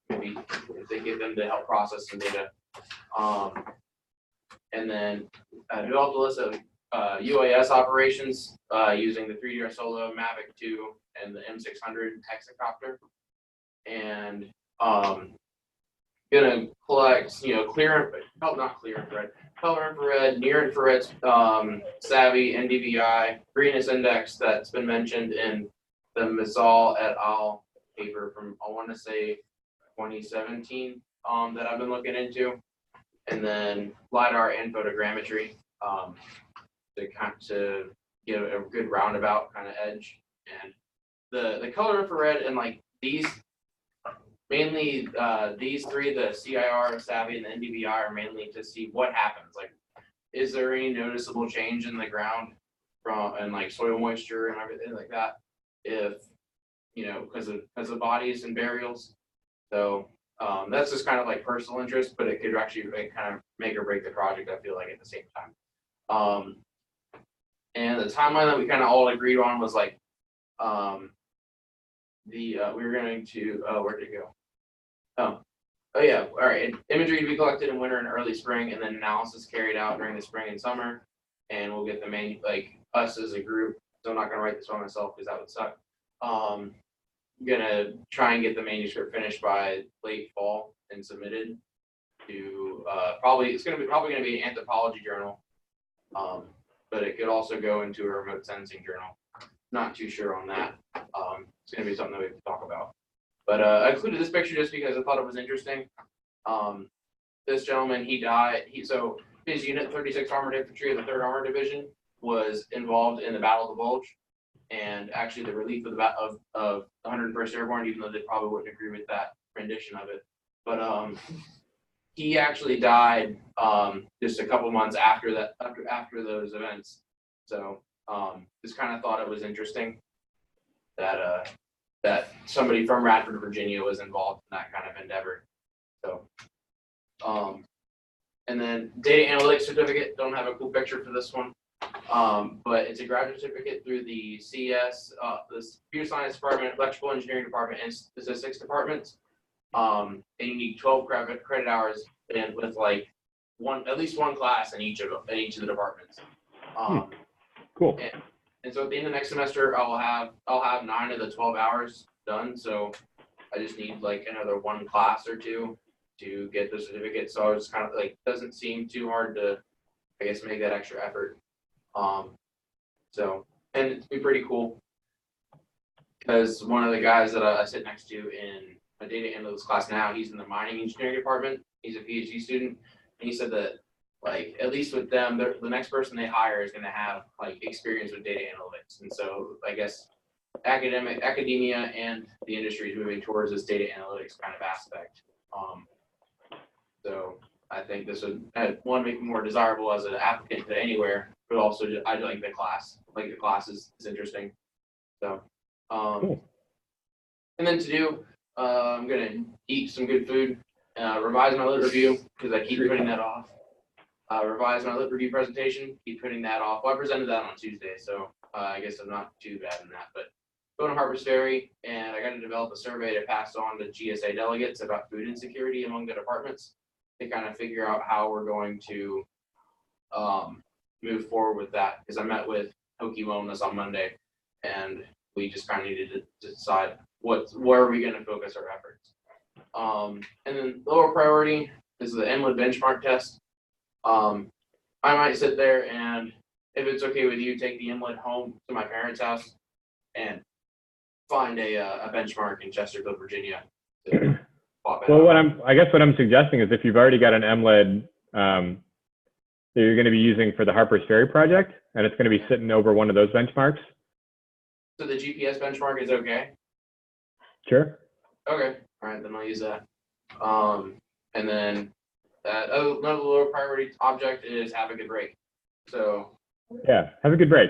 maybe if they get them to help process some data. And then develop a list of UAS operations using the 3DR Solo, Mavic 2, and the M600 hexacopter. And gonna collect, color infrared, near infrared, SAVI, NDVI, greenness index that's been mentioned in the Mazzal et al. Paper from, I want to say 2017 that I've been looking into. And then LiDAR and photogrammetry to get a good roundabout kind of edge. And the color infrared and like these, mainly these 3, the CIR, SAVI, and the NDVI are mainly to see what happens. Like, is there any noticeable change in the ground and like soil moisture and everything like that? If, because of bodies and burials. So that's just kind of like personal interest, but it could actually kind of make or break the project, I feel like, at the same time. And the timeline that we kind of all agreed on was like, we were going to, where'd it go? Oh yeah, all right. Imagery to be collected in winter and early spring, and then analysis carried out during the spring and summer. And we'll get the main, like us as a group. So I'm not gonna write this one myself because that would suck. Gonna try and get the manuscript finished by late fall and submitted to probably gonna be an anthropology journal, but it could also go into a remote sensing journal. Not too sure on that. It's gonna be something that we have to talk about. But I included this picture just because I thought it was interesting. This gentleman, he died. So his unit, 36th Armored Infantry of the 3rd Armored Division, was involved in the Battle of the Bulge, and actually the relief of the 101st Airborne, even though they probably wouldn't agree with that rendition of it. But he actually died just a couple months after that, after those events. So just kind of thought it was interesting that that somebody from Radford, Virginia, was involved in that kind of endeavor. So, and then data analytics certificate. Don't have a cool picture for this one. But it's a graduate certificate through the CS, the Computer Science Department, Electrical Engineering Department, and Statistics Departments. And you need 12 credit hours, and with like at least one class in each of the departments. Cool. And so at the end of next semester, I'll have 9 of the 12 hours done. So I just need like another one class or two to get the certificate. So I was kind of like, doesn't seem too hard to, I guess, make that extra effort. So, and it'd be pretty cool because one of the guys that I sit next to in a data analytics class now, he's in the mining engineering department. He's a PhD student, and he said that like at least with them, the next person they hire is going to have like experience with data analytics. And so I guess academia and the industry is moving towards this data analytics kind of aspect. So I think this would one make me more desirable as an applicant to anywhere, but also I like the class. Like the class is interesting. So Cool. And then to do, I'm gonna eat some good food, revise my lit review because I keep putting that off. Revise my lit review presentation, keep putting that off. Well, I presented that on Tuesday, so I guess I'm not too bad in that. But going to Harpers Ferry, and I got to develop a survey to pass on to GSA delegates about food insecurity among the departments to kind of figure out how we're going to move forward with that. Because I met with Hokie Wellness on Monday, and we just kind of needed to decide where are we going to focus our efforts. And then lower priority is the EMLID benchmark test. I might sit there and, if it's okay with you, take the EMLID home to my parents' house and find a benchmark in Chesterfield, Virginia. Well, I guess what I'm suggesting is if you've already got an EMLID that you're going to be using for the Harpers Ferry project, and it's going to be sitting over one of those benchmarks. So the GPS benchmark is okay? Sure. Okay. All right, then I'll use that. And then another lower priority object is have a good break. So yeah, have a good break.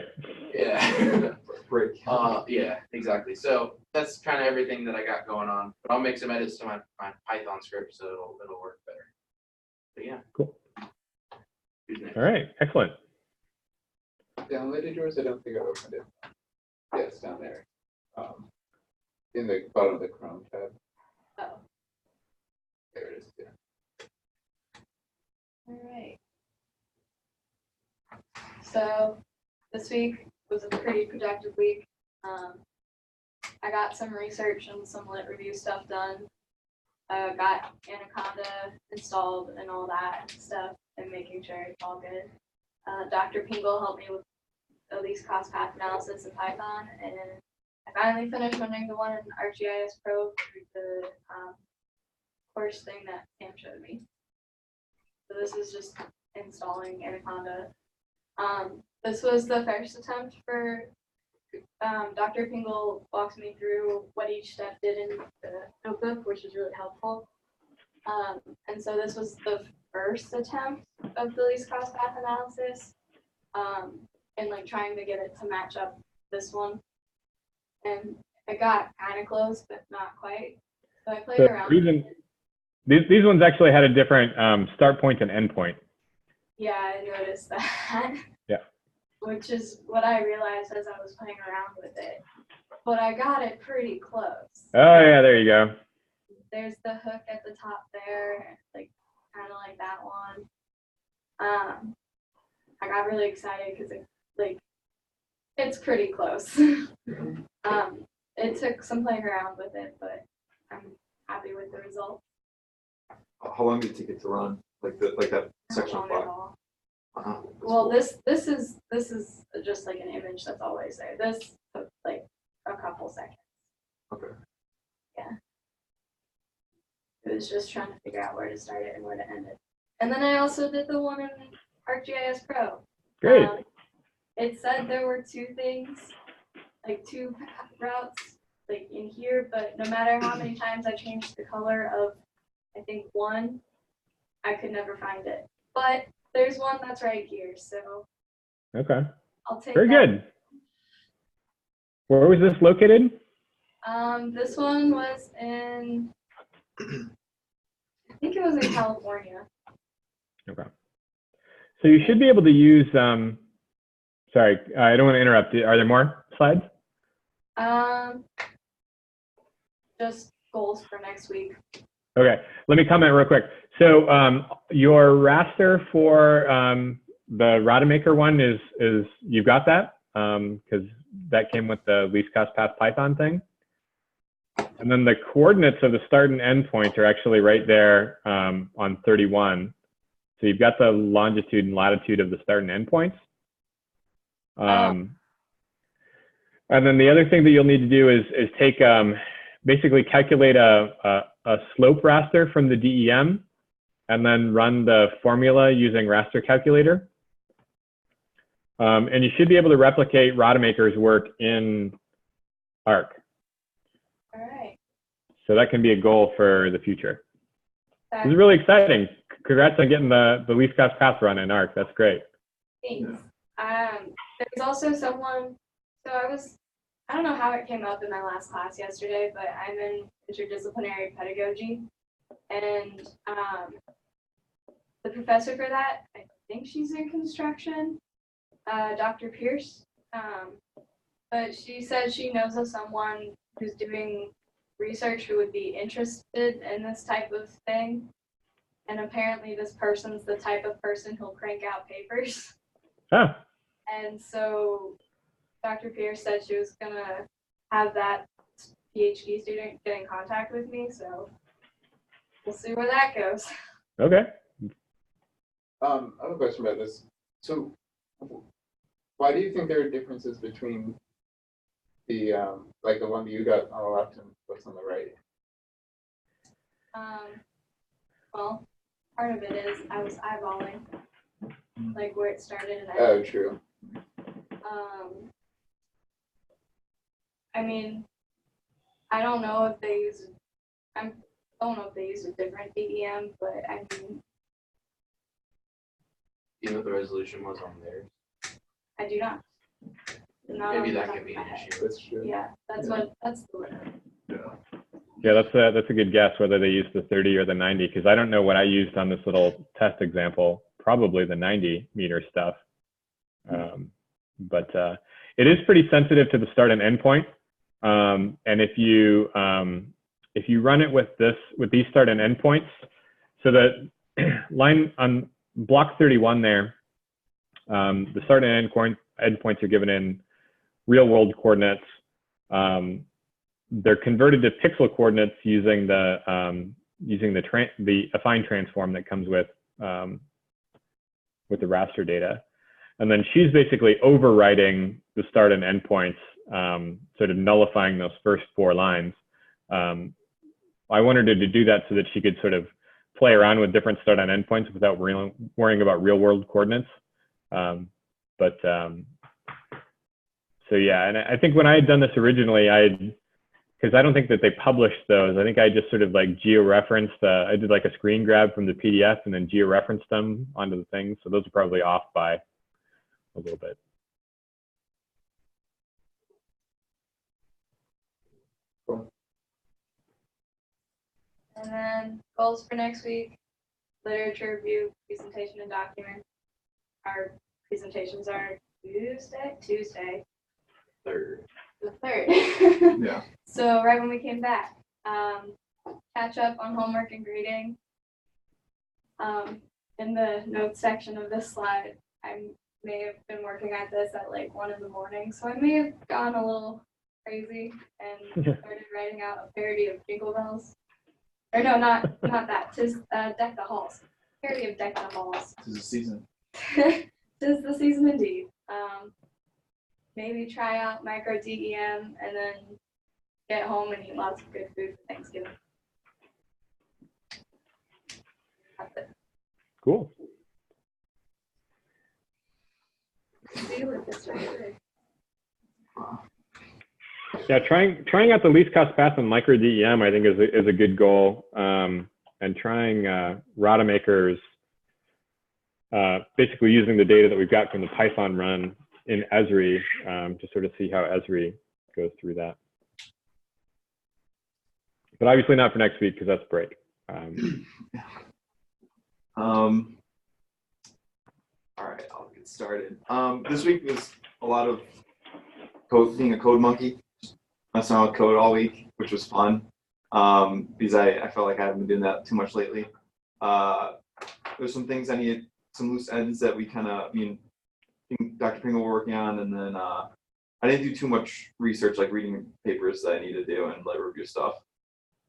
Yeah. Break. Yeah, exactly. So that's kind of everything that I got going on. But I'll make some edits to my Python script so it'll work better. But yeah. Cool. All right, excellent. Downloaded yours? I don't think I opened it. Yeah, it's down there. In the bottom of the Chrome tab. Oh, There it is. Yeah. all right. So this week was a pretty productive week. I got some research and some lit review stuff done. Got Anaconda installed and all that stuff and making sure it's all good. Dr. Pingle helped me with the least cost path analysis in Python, and I finally finished running the one in ArcGIS Pro through the course thing that Sam showed me. So this is just installing Anaconda. This was the first attempt for Dr. Pingle walks me through what each step did in the notebook, which is really helpful. And so this was the first attempt of the least cost path analysis, and like trying to get it to match up this one. And it got kind of close, but not quite. So I played around. These ones actually had a different start point and end point. Yeah, I noticed that. Yeah. which is what I realized as I was playing around with it. But I got it pretty close. Oh yeah, there you go. There's the hook at the top there, like kind of like that one. I got really excited because it's pretty close. It took some playing around with it, but I'm happy with the result. How long did it take it to run? Like that Not section long of at block? all. Wow, that's Well, cool. this is just like an image that's always there. This took like a couple seconds. Okay. It was just trying to figure out where to start it and where to end it. And then I also did the one in ArcGIS Pro. Great. It said there were two things, like two routes, like in here, but no matter how many times I changed the color of, I think one, I could never find it. But there's one that's right here, so Okay. I'll take Very that. good. Where was this located? This one was in, I think it was in California. Okay. So you should be able to use, sorry, I don't want to interrupt. Are there more slides? Just goals for next week. Okay, let me comment real quick. So your raster for the Rademacher one is you've got that because that came with the least cost path Python thing. And then the coordinates of the start and end point are actually right there on 31. So you've got the longitude and latitude of the start and end points. And then the other thing that you'll need to do is take basically calculate a slope raster from the DEM and then run the formula using raster calculator. And you should be able to replicate Rademacher's work in ARC. All right. So that can be a goal for the future. That- This is really exciting. Congrats on getting the least cost path run in ARC. That's great. Thanks. There's also someone, so I don't know how it came up in my last class yesterday, but I'm in interdisciplinary pedagogy. And the professor for that, I think she's in construction, Dr. Pierce. But she said she knows of someone who's doing research who would be interested in this type of thing. And apparently this person's the type of person who'll crank out papers. Oh, And so Dr. Pierce said she was gonna have that PhD student get in contact with me, so we'll see where that goes. okay. I have a question about this. So, why do you think there are differences between the like the one that you got on the left and what's on the right? Well, part of it is I was eyeballing, like where it started and Oh, ended. true. I mean, I don't know if they use, I don't know if they use a different DEM, but I mean, Do you know what the resolution was on theirs? I do not. Not Maybe on the that top could of be my an head. issue. That's true. Yeah, that's the Yeah, that's a good guess whether they use the 30 or the 90 because I don't know what I used on this little test example. Probably the 90 meter stuff. But it is pretty sensitive to the start and end point. And if you run it with these start and end points, so that line on block 31 there, the start and end points are given in real world coordinates. They're converted to pixel coordinates using the affine transform that comes with the raster data. And then she's basically overwriting the start and end points, sort of nullifying those first 4 lines. I wanted her to do that so that she could sort of play around with different start and end points without worrying about real world coordinates. So yeah, and I think when I had done this originally, because I don't think that they published those. I think I just sort of like georeferenced, I did like a screen grab from the PDF and then georeferenced them onto the thing. So those are probably off by a little bit. Cool. And then goals for next week, literature review, presentation and document. Our presentations are Tuesday, Third. the 3rd. Yeah. So right when we came back, catch up on homework and grading. In the notes section of this slide, I may have been working at this at like 1 in the morning, so I may have gone a little crazy and started writing out a parody of Jingle Bells. Or no, not that. Tis Deck the Halls. Parody of Deck the Halls. This is the season. Tis the season indeed. Maybe try out micro DEM and then get home and eat lots of good food for Thanksgiving. That's it. Cool. See what this right here. Yeah, trying out the least cost path on micro DEM, I think is a good goal. And trying Rademacher's, basically using the data that we've got from the Python run in Esri to sort of see how Esri goes through that. But obviously not for next week because that's break. All right, I'll get started. This week was a lot of being a code monkey, messing around with code all week, which was fun. Because I felt like I haven't been doing that too much lately. There's some things I needed, some loose ends that we kind of, Dr. Pringle were working on, and then I didn't do too much research, like reading papers that I need to do and like review stuff.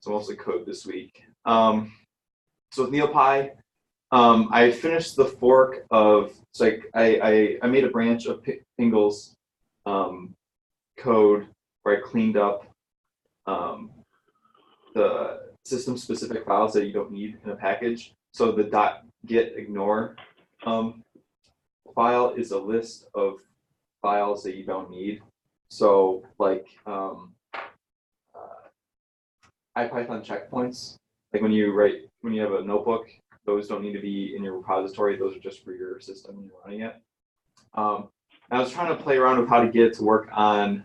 So mostly code this week. So with NeoPy, I finished the fork of, it's like I made a branch of Pingle's code where I cleaned up the system specific files that you don't need in a package. So the .get ignore file is a list of files that you don't need. So like IPython checkpoints, like when you have a notebook, those don't need to be in your repository. Those are just for your system when you're running it. I was trying to play around with how to get it to work on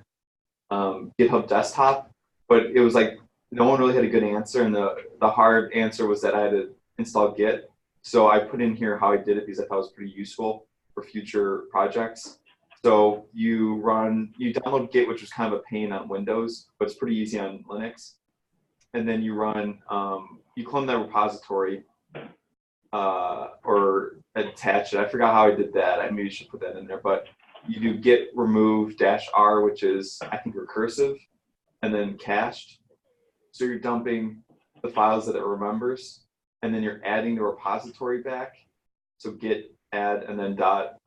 GitHub desktop, but it was like no one really had a good answer, and the hard answer was that I had to install Git. So I put in here how I did it because I thought it was pretty useful for future projects. So you download Git, which was kind of a pain on Windows, but it's pretty easy on Linux. And then you run, you clone that repository or attach it. I forgot how I did that. I maybe should put that in there, but you do git remove -r, which is, I think, recursive, and then cached. So you're dumping the files that it remembers, and then you're adding the repository back. So git add and then dot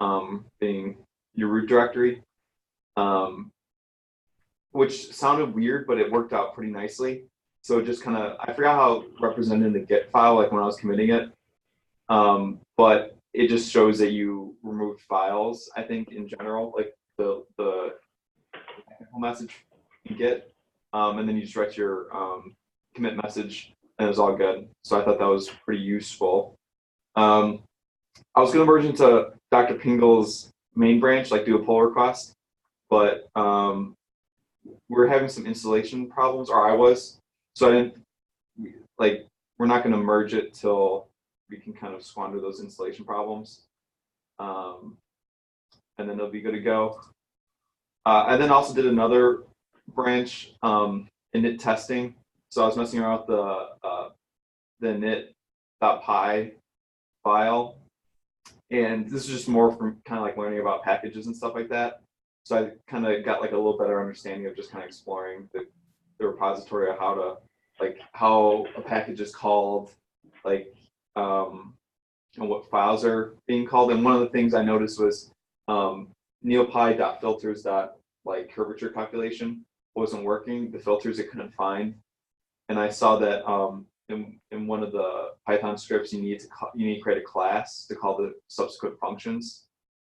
being your root directory, which sounded weird, but it worked out pretty nicely. So just kind of, I forgot how it represented in the Git file, like when I was committing it. But it just shows that you removed files, I think, in general, like the technical message in Git. And then you just write your commit message, and it was all good. So I thought that was pretty useful. I was going to merge into Dr. Pingle's main branch, like do a pull request, but we're having some installation problems, or I was. So I didn't, like, we're not going to merge it till we can kind of squander those installation problems. And then it'll be good to go. And then also did another branch init testing. So I was messing around with the init.py file. And this is just more from kind of like learning about packages and stuff like that. So I kind of got like a little better understanding of just kind of exploring the repository of how a package is called, like, and what files are being called. And one of the things I noticed was neopy.filters like curvature calculation wasn't working. The filters it couldn't find, and I saw that in one of the Python scripts you need to create a class to call the subsequent functions.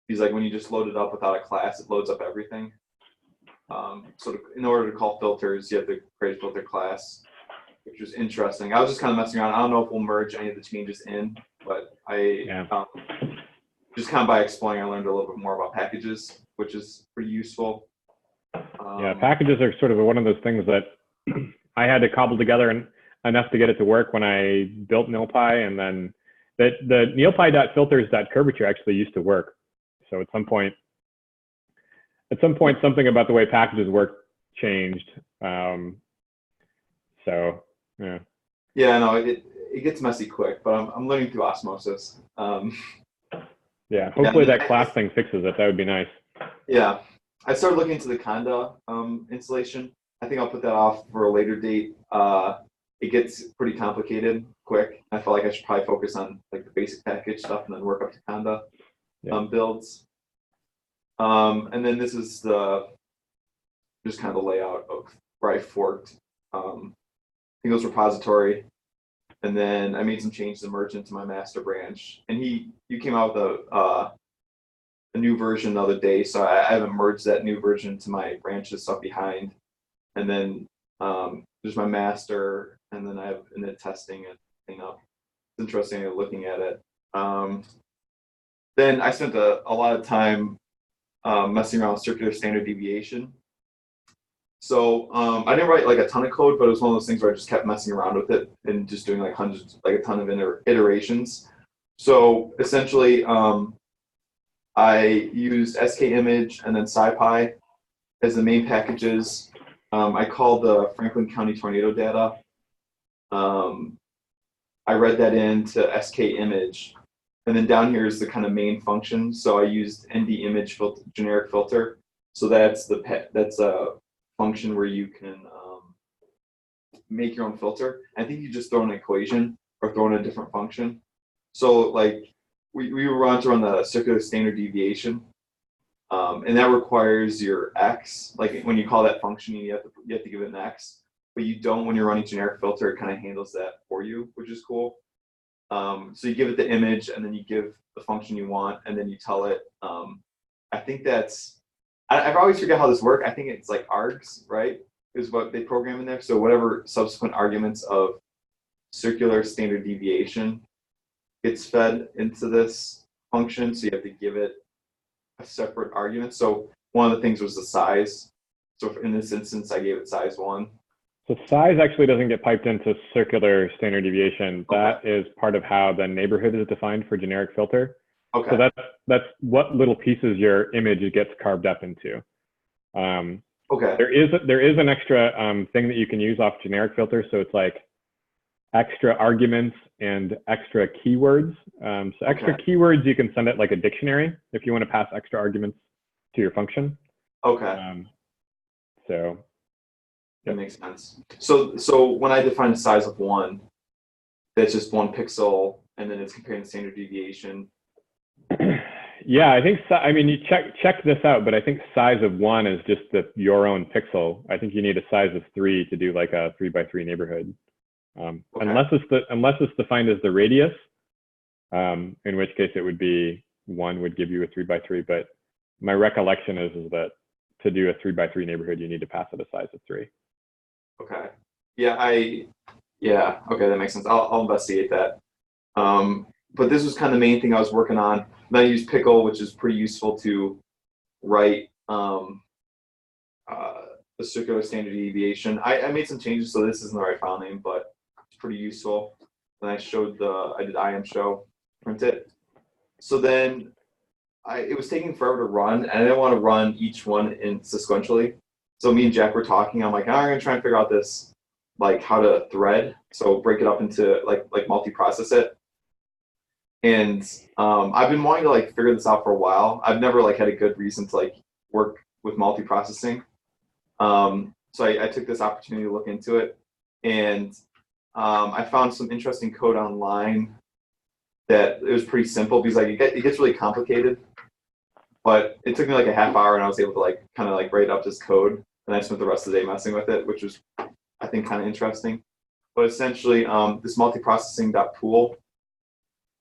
Because like when you just load it up without a class, it loads up everything. So in order to call filters, you have to create a filter class, which was interesting. I was just kind of messing around. I don't know if we'll merge any of the changes in, but just kind of by exploring, I learned a little bit more about packages, which is pretty useful. Yeah, packages are sort of one of those things that I had to cobble together enough to get it to work when I built NeoPy, and then the neopy.filters.curvature actually used to work. So at some point, at some point, something about the way packages work changed. So yeah. Yeah, no, it gets messy quick, but I'm learning through osmosis. Yeah, hopefully Yeah, that class thing fixes it. That would be nice. Yeah, I started looking into the Conda installation. I think I'll put that off for a later date. It gets pretty complicated quick. I feel like I should probably focus on like the basic package stuff and then work up to Conda builds. And then this is just kind of the layout of where I forked Tingle's repository, and then I made some changes to merge into my master branch. And you came out with a new version the other day, so I haven't merged that new version to my branches stuff behind. And then there's my master, and then I have init testing and cleanup. It's interesting looking at it. Then I spent a lot of time messing around with circular standard deviation. So I didn't write like a ton of code, but it was one of those things where I just kept messing around with it and just doing like a ton of iterations. So essentially, I used skimage and then SciPy as the main packages. I called the Franklin County tornado data. I read that into skimage, and then down here is the kind of main function. So I used ndimage generic filter. So that's a function where you can make your own filter. I think you just throw an equation or throw in a different function. So like we want to run the circular standard deviation, and that requires your x. Like when you call that function, you have to give it an x, but you don't when you're running generic filter. It kind of handles that for you, which is cool. So you give it the image, and then you give the function you want, and then you tell it. I think I've always forget how this works. I think it's like args, right? Is what they program in there. So whatever subsequent arguments of circular standard deviation gets fed into this function. So you have to give it a separate argument. So one of the things was the size. So in this instance, I gave it size 1. So size actually doesn't get piped into circular standard deviation. Okay. That is part of how the neighborhood is defined for generic filter. Okay. So that's what little pieces your image gets carved up into. Okay. There is an extra thing that you can use off generic filter. So it's like extra arguments and extra keywords. So extra keywords, you can send it like a dictionary if you want to pass extra arguments to your function. Okay. So that makes sense. So when I define a size of 1, that's just 1 pixel, and then it's comparing the standard deviation. Yeah, I think I mean you check this out, but I think size of 1 is just your own pixel. I think you need a size of 3 to do like a 3x3 neighborhood, unless it's defined as the radius, in which case it would be 1 would give you a 3x3. But my recollection is that to do a 3x3 neighborhood, you need to pass it a size of 3. Okay. Okay, that makes sense. I'll investigate that. But this was kind of the main thing I was working on. Then I used Pickle, which is pretty useful to write the circular standard deviation. I made some changes, so this isn't the right file name, but it's pretty useful. Then I did IM show, print it. So then it was taking forever to run, and I didn't want to run each one in sequentially. So me and Jack were talking. I'm like, I'm gonna try and figure out this, like how to thread. So break it up into like multi-process it. And I've been wanting to like figure this out for a while. I've never like had a good reason to like work with multi-processing. So I took this opportunity to look into it, and I found some interesting code online that it was pretty simple because like it gets really complicated. But it took me like a half hour, and I was able to like kind of like write up this code, and I spent the rest of the day messing with it, which was I think kind of interesting. But essentially, this multiprocessing.pool.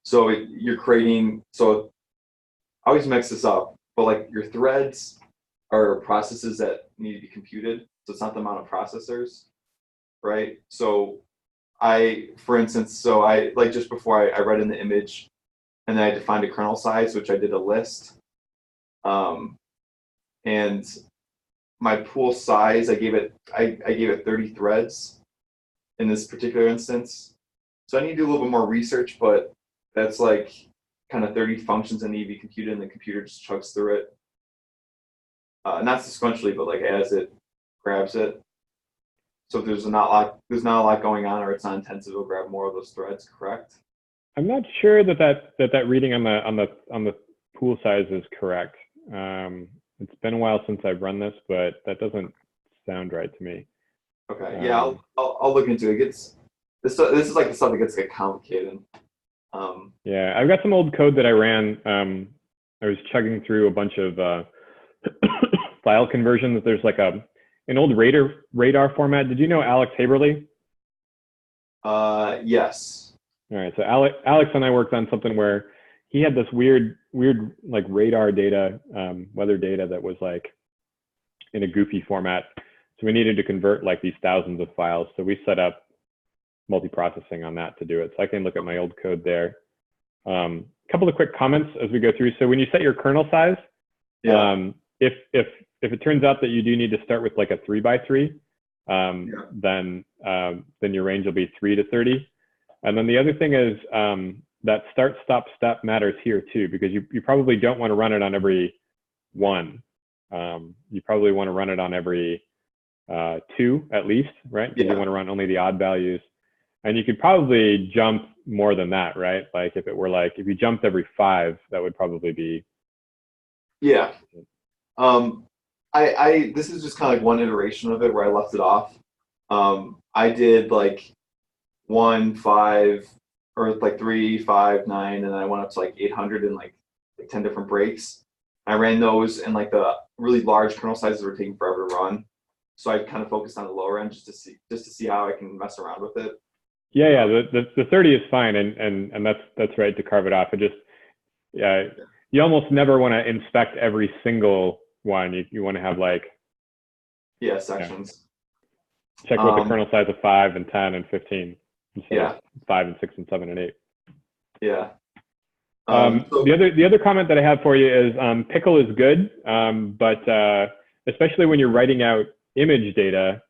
So you're creating. So I always mix this up, but like your threads are processes that need to be computed. So it's not the amount of processors, right? So for instance, I like just before I read in the image, and then I defined a kernel size, which I did a list. And my pool size, I gave it 30 threads in this particular instance. So I need to do a little bit more research, but that's like kind of 30 functions that need to be computed, and the computer just chugs through it. not sequentially, but like as it grabs it. So if there's not a lot going on, or it's not intensive, it'll grab more of those threads. Correct? I'm not sure that reading on the pool size is correct. It's been a while since I've run this, but that doesn't sound right to me. Okay. Yeah, I'll look into it. This is like the stuff that gets complicated. Yeah, I've got some old code that I ran. I was chugging through a bunch of file conversions. There's like an old radar format. Did you know Alex Haberly? Yes. All right, so Alex and I worked on something where he had this weird like radar data, weather data that was like in a goofy format. So we needed to convert like these thousands of files. So we set up multiprocessing on that to do it. So I can look at my old code there. A couple of quick comments as we go through. So when you set your kernel size, Yeah. if it turns out that you do need to start with like a 3x3, then your range will be 3 to 30. And then the other thing is that start, stop, step matters here too, because you probably don't want to run it on every one. You probably want to run it on every 2 at least, right? Because you want to run only the odd values. And you could probably jump more than that, right? Like if you jumped every 5, that would probably be. Yeah. This is just kind of like one iteration of it where I left it off. I did like 1, 5, or like 3, 5, 9, and then I went up to like 800 and like 10 different breaks. I ran those, and like the really large kernel sizes were taking forever to run. So I kind of focused on the lower end just to see how I can mess around with it. Yeah, the 30 is fine, and that's right to carve it off. It just, you almost never want to inspect every single one. You want to have like sections. Check with the kernel size of 5 and 10 and 15 instead of 5 and 6 and 7 and 8. Yeah. The other comment that I have for you is Pickle is good, but especially when you're writing out image data,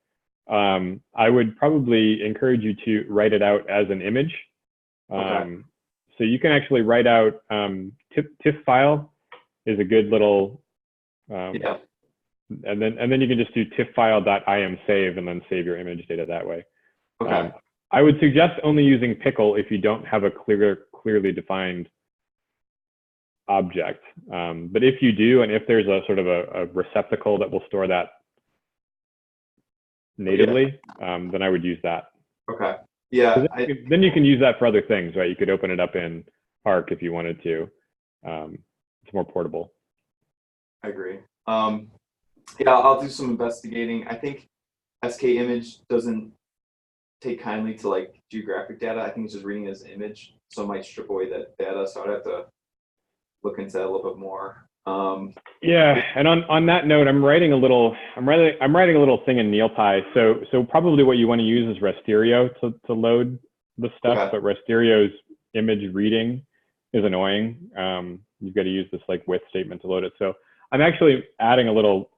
I would probably encourage you to write it out as an image. So you can actually write out TIFF file is a good little and then you can just do TIFF file.imsave and then save your image data that way. I would suggest only using Pickle if you don't have a clearly defined object. But if you do, and if there's a sort of a receptacle that will store that natively, then I would use that. Okay. Yeah. Then you can use that for other things, right? You could open it up in Arc if you wanted to. It's more portable. I agree. I'll do some investigating. I think skimage doesn't take kindly to like geographic data. I think it's just reading it as an image, so it might strip away that data. So I'd have to look into that a little bit more. And on that note, I'm writing a little thing in NeilPy. So probably what you want to use is Rasterio to load the stuff, but Rasterio's image reading is annoying. You've got to use this like with statement to load it. So I'm actually adding a little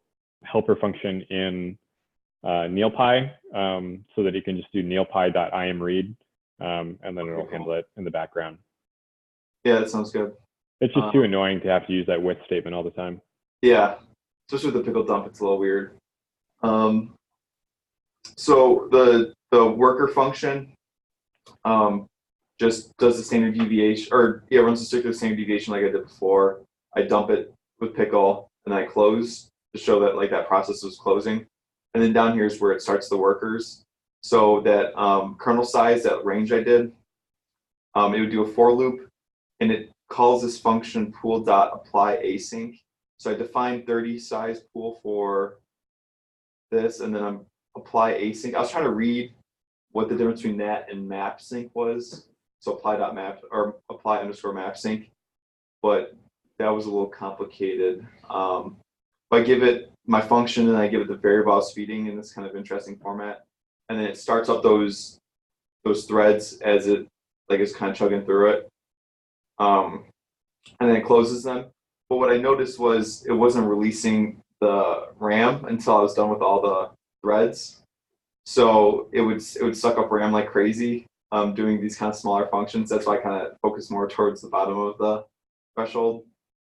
helper function in NeilPy so that you can just do neilpy.imread and then it'll handle it in the background. Yeah, that sounds good. It's just too annoying to have to use that with statement all the time. Yeah, especially with the pickle dump, it's a little weird. So the worker function just does the standard deviation, runs the circular standard deviation like I did before. I dump it with pickle and I close to show that like that process was closing. And then down here is where it starts the workers. So that kernel size, that range I did, it would do a for loop, and it calls this function pool.apply async. So I define 30 size pool for this, and then I'm apply async. I was trying to read what the difference between that and map sync was. So apply.map or apply_map sync, but that was a little complicated. If I give it my function and I give it the variable I was feeding in this kind of interesting format, and then it starts up those threads as it like is kind of chugging through it. And then it closes them. But what I noticed was it wasn't releasing the RAM until I was done with all the threads. So it would suck up RAM like crazy doing these kind of smaller functions. That's why I kind of focus more towards the bottom of the threshold.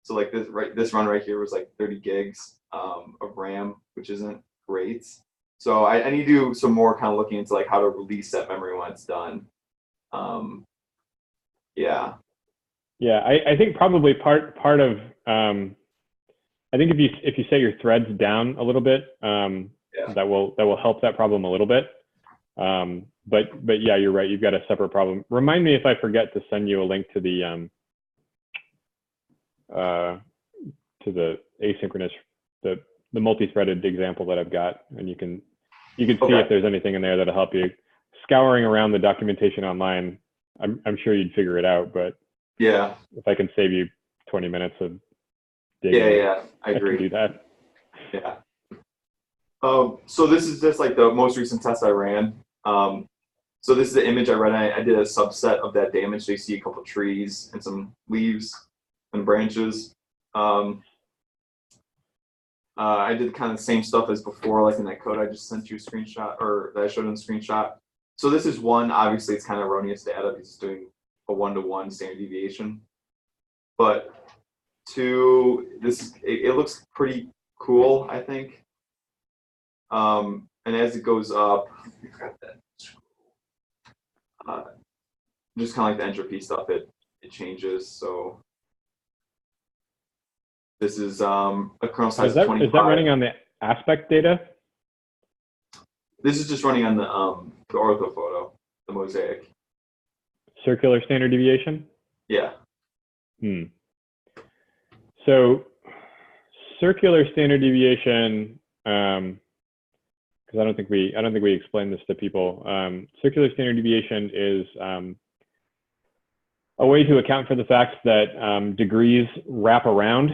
So like this run right here was like 30 gigs of RAM, which isn't great. So I need to do some more kind of looking into like how to release that memory when it's done. Yeah. Yeah, I think probably part of I think if you set your threads down a little bit, Yeah. that will help that problem a little bit. But yeah, you're right. You've got a separate problem. Remind me if I forget to send you a link to the asynchronous, the multi-threaded example that I've got, and you can see Okay. if there's anything in there that'll help you. Scouring around the documentation online, I'm sure you'd figure it out. But Yeah. if I can save you 20 minutes of digging, Yeah. I I can agree. do that. Yeah. So this is just like the most recent test I ran. So this is the image I ran. I did a subset of that damage. So you see a couple trees and some leaves and branches. I did kind of the same stuff as before, like in that code I just sent you a screenshot, or that I showed in the screenshot. So this is one, obviously it's kind of erroneous to add up. It's doing a 1-to-1 standard deviation. But two, it looks pretty cool, I think. And as it goes up, just kind of like the entropy stuff, it changes. So this is a kernel size Is that 25. running on the aspect data? This is just running on the orthophoto, the mosaic. Circular standard deviation? Yeah. So circular standard deviation, because I don't think we explained this to people. Circular standard deviation is a way to account for the fact that degrees wrap around.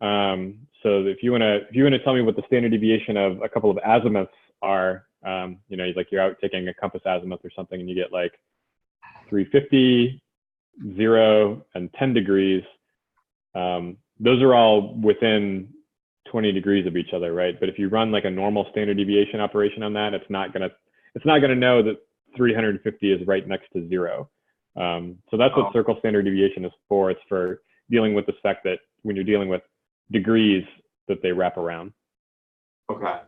So if you want to tell me what the standard deviation of a couple of azimuths are, like you're out taking a compass azimuth or something, and you get like 350, 0, and 10 degrees. Those are all within 20 degrees of each other, right? But if you run like a normal standard deviation operation on that, it's not gonna know that 350 is right next to 0. So that's what circle standard deviation is for. It's for dealing with the fact that when you're dealing with degrees, that they wrap around. Okay.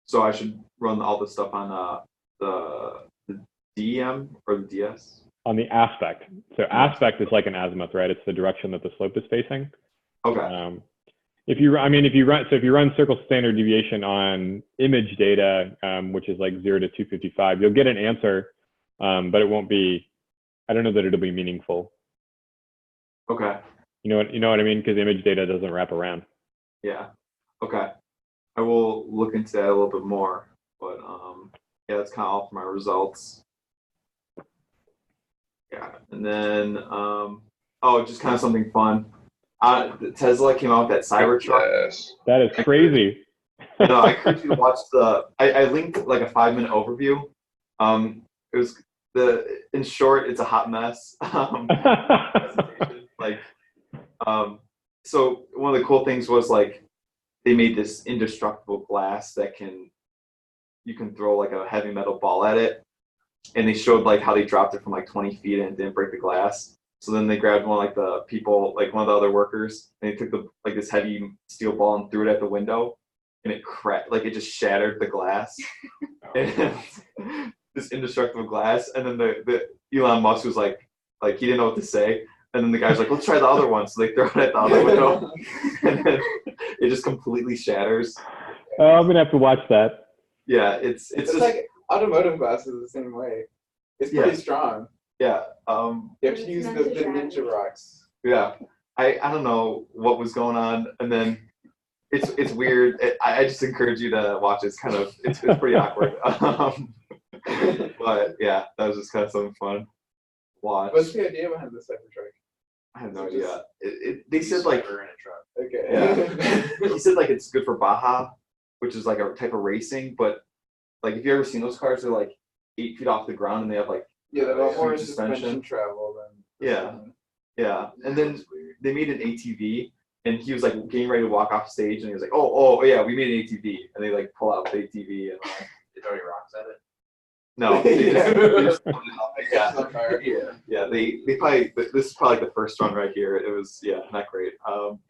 So I should run all this stuff on the DM or the DS? On the aspect. So aspect is like an azimuth, right? It's the direction that the slope is facing. Okay. If you run circle standard deviation on image data, which is like 0 to 255, you'll get an answer, but it won't be. I don't know that it'll be meaningful. Okay. You know what I mean? Because image data doesn't wrap around. Yeah. Okay. I will look into that a little bit more, but yeah, that's kind of all for my results. Yeah, and then just kind of something fun. Tesla came out with that Cybertruck. Yes. That is crazy. No, I encourage you to watch I linked like a 5-minute overview. It was in short, it's a hot mess. So one of the cool things was like they made this indestructible glass that you can throw like a heavy metal ball at it, and they showed like how they dropped it from like 20 feet and didn't break the glass. So then they grabbed one of the other workers, and they took this heavy steel ball and threw it at the window, and it cracked, like it just shattered the glass. And this indestructible glass, and then the Elon Musk was like he didn't know what to say, and then the guy's like, let's try the other one. So they throw it at the other window, and then it just completely shatters. Oh, I'm gonna have to watch that. Yeah, it's It's just like automotive glass is the same way. It's pretty strong. yeah. You have to use the ninja rocks. Yeah, I don't know what was going on, and then it's weird. I just encourage you to watch it. It's pretty awkward. But yeah, that was just kind of something fun. to Watch. What's the idea behind the Cybertruck? I have no idea. They said like Okay. Yeah. He said like it's good for Baja, which is like a type of racing. But like, if you ever seen those cars, they're like 8 feet off the ground, and they have like Yeah, they're a lot more suspension. suspension travel than. Yeah. And then they made an ATV, and he was like getting ready to walk off stage, and he was like, oh yeah, we made an ATV, and they like pull out the ATV and They throw any rocks at it. No, they just yeah. Yeah. Yeah, they probably, this is probably the first one right here. It was, yeah, not great.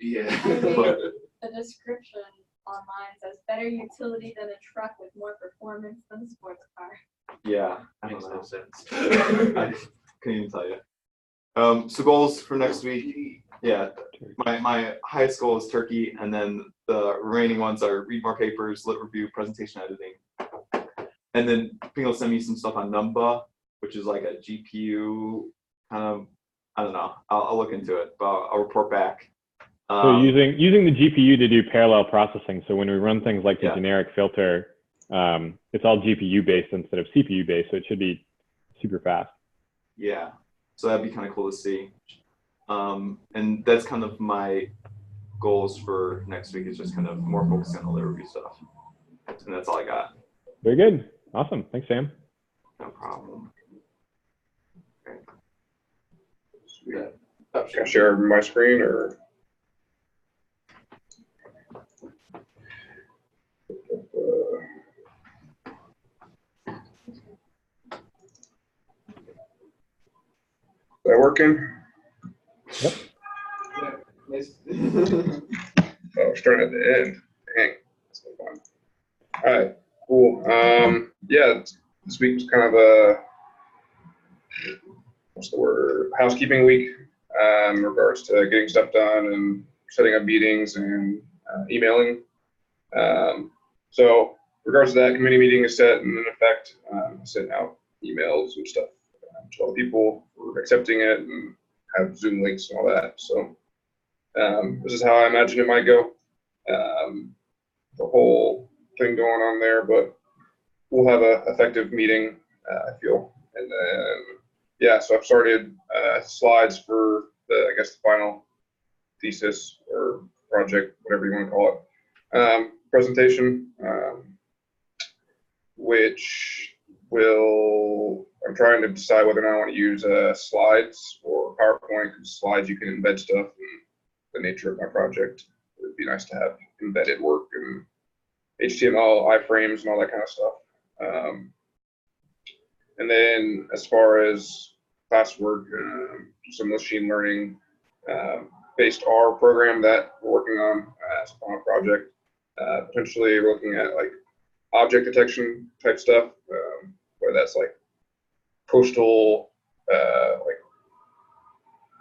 Yeah. But The description online says better utility than a truck with more performance than a sports car. yeah, I don't Makes know. no sense. I couldn't even tell you. So goals for next week. Yeah, my highest goal is turkey, and then the remaining ones are read more papers, lit review, presentation editing. And then Ping will send me some stuff on Numba, which is like a GPU kind of, I don't know. I'll look into it, but I'll report back. So using the GPU to do parallel processing. So when we run things like the Yeah. generic filter, it's all GPU based instead of CPU based. So it should be super fast. Yeah, so that'd be kind of cool to see. And that's kind of my goals for next week, is just kind of more focusing on the lit review stuff. And that's all I got. Very good. Awesome. Thanks, Sam. No problem. Okay. Can I share my screen or? Is that working? Nice. Oh, starting at the end. Dang, that's no fun. All right, cool. Yeah, this week was kind of a, what's the word, housekeeping week, in regards to getting stuff done and setting up meetings and emailing. So in regards to that, committee meeting is set and in effect, sending out emails and stuff to all the people for accepting it and have Zoom links and all that. So this is how I imagine it might go. The whole thing going on there, but we'll have a effective meeting, I feel. And then, yeah, so I've started slides for the, I guess, the final thesis or project, whatever you want to call it, presentation, which I'm trying to decide whether or not I want to use slides or PowerPoint, because slides you can embed stuff, and the nature of my project, it would be nice to have embedded work and HTML, iframes, and all that kind of stuff. And then as far as classwork, some machine learning based R program that we're working on as a final project. Potentially looking at like object detection type stuff, whether that's like coastal like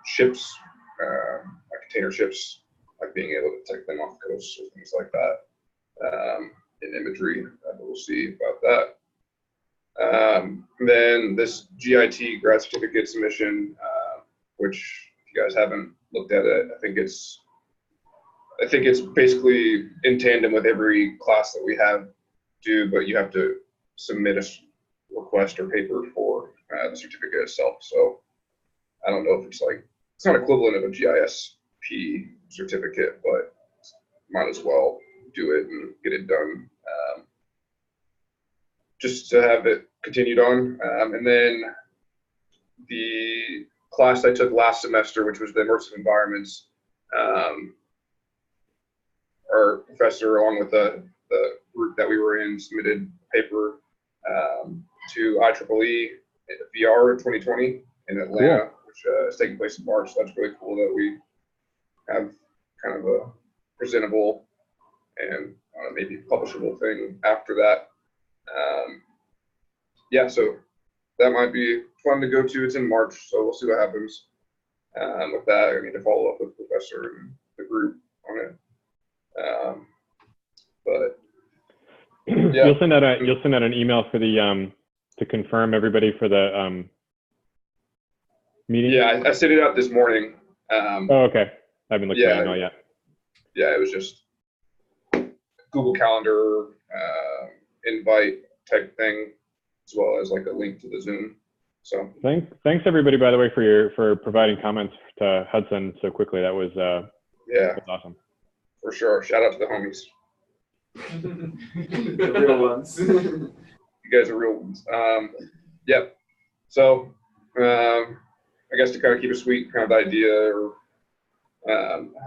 ships, like container ships, like being able to detect them off the coast or things like that, in imagery. We'll see about that. Then this GIT grad certificate submission, which if you guys haven't looked at it, I think it's basically in tandem with every class that we have due, but you have to submit a request or paper for the certificate itself. So I don't know if it's not equivalent of a GISP certificate, but might as well do it and get it done, just to have it continued on. And then the class I took last semester, which was the immersive environments, our professor, along with the group that we were in, submitted a paper to IEEE VR in 2020 in Atlanta, which is taking place in March. So that's really cool that we have kind of a presentable and maybe publishable thing after that. Yeah, so that might be fun to go to. It's in March, so we'll see what happens with that. I need to follow up with the professor and the group on it. But yeah. You'll send out an email for the to confirm everybody for the meeting. Yeah, I sent it out this morning. Oh, okay. I haven't looked at the email yet. Yeah, it was just Google Calendar invite type thing, as well as like a link to the Zoom. So Thanks everybody, by the way, for providing comments to Hudson so quickly. That was yeah, that's awesome. for sure. Shout out to the homies. The real ones. You guys are real ones. Yep. So I guess to kind of keep it sweet, kind of the idea, or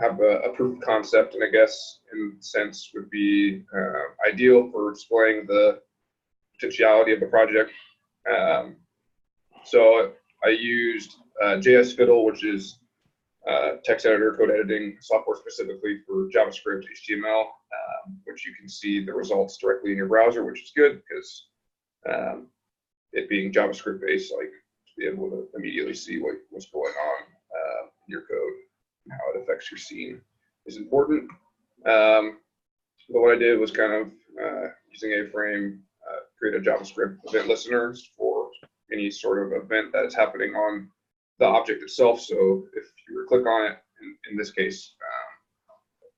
have a proof of concept, and I guess in a sense would be ideal for displaying the potentiality of the project So I used JS Fiddle, which is text editor, code editing software specifically for JavaScript, HTML, which you can see the results directly in your browser, which is good because it being JavaScript based, like to be able to immediately see what's going on in your code and how it affects your scene is important. But what I did was kind of using A-Frame, create a JavaScript event listeners for any sort of event that is happening on the object itself. So if you were to click on it, in this case,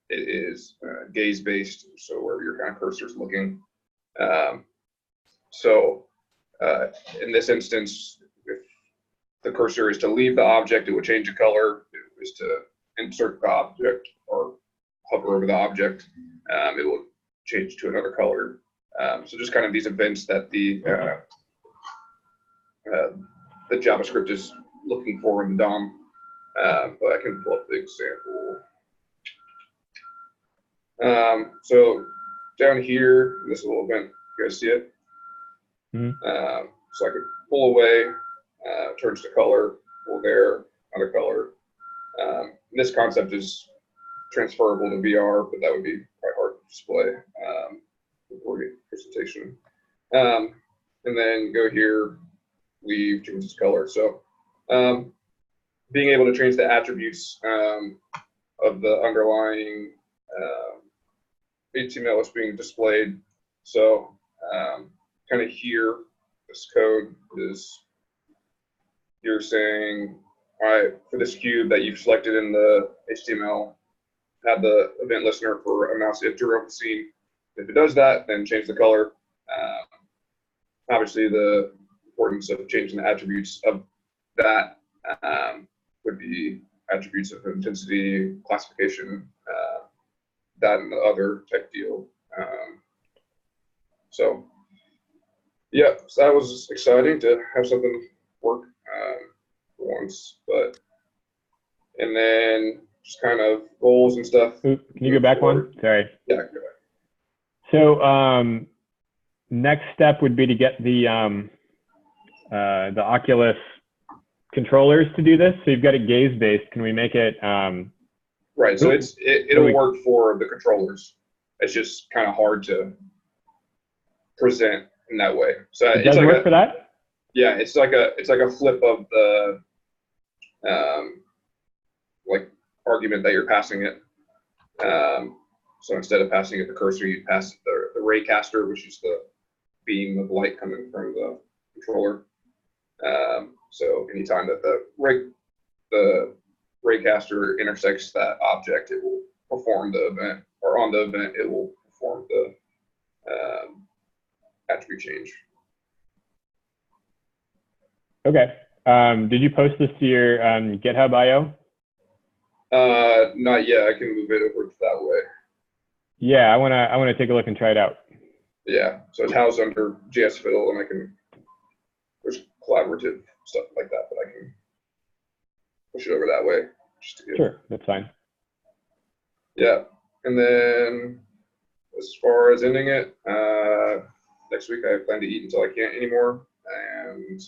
it is gaze based, so where your kind of cursor is looking. In this instance, if the cursor is to leave the object, it would change the color. If it was to insert the object or hover over the object, it will change to another color. So just kind of these events that the JavaScript is looking for in the DOM. But I can pull up the example. So down here, in this little event, you guys see it? Mhm. So I could pull away, turns to color, pull there, another color. This concept is transferable to VR, but that would be quite hard to display for presentation. And then go here, leave, change its color. So being able to change the attributes of the underlying HTML that's being displayed. So kind of here, this code is, you're saying, all right, for this cube that you've selected in the HTML, have the event listener for a mouse enter of the scene. If it does that, then change the color. Obviously, the importance of changing the attributes of that would be attributes of intensity, classification, that and the other type deal. So that was exciting to have something work for once. And then just kind of goals and stuff. Oop, can you go back one? Sorry. Yeah, go ahead. So next step would be to get the Oculus controllers to do this. So you've got it gaze based. Can we make it? Right. So it'll work for the controllers. It's just kind of hard to present in that way. So It it's does like work for that? Yeah, it's like a flip of the like argument that you're passing it. So instead of passing it the cursor, you pass it the raycaster, which is the beam of light coming from the controller. So anytime that the raycaster intersects that object, it will perform the event, or on the event, it will perform the attribute change. Okay. Did you post this to your GitHub IO? Not yet. I can move it over to that way. Yeah, I wanna take a look and try it out. Yeah. So it's housed under JS Fiddle, and there's collaborative stuff like that, but I can push it over that way. Just to get, Sure, that's fine. Yeah. And then as far as ending it, next week I plan to eat until I can't anymore, and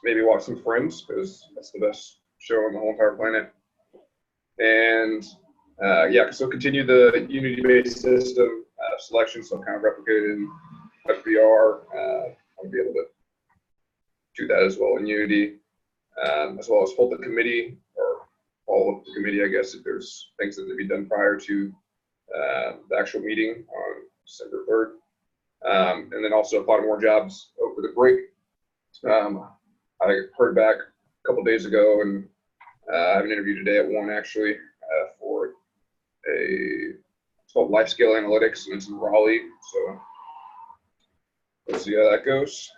maybe watch some Friends, because that's the best show on the whole entire planet. And so continue the Unity-based system selection, so kind of replicate it in WebVR. I'll be able to do that as well in Unity, as well as hold the committee, or follow up the committee, I guess, if there's things that need to be done prior to the actual meeting on December 3rd. And then also apply to more jobs over the break. I heard back a couple days ago, and I have an interview today at 1 actually for it's called Life Scale Analytics, and it's in Raleigh. So let's see how that goes.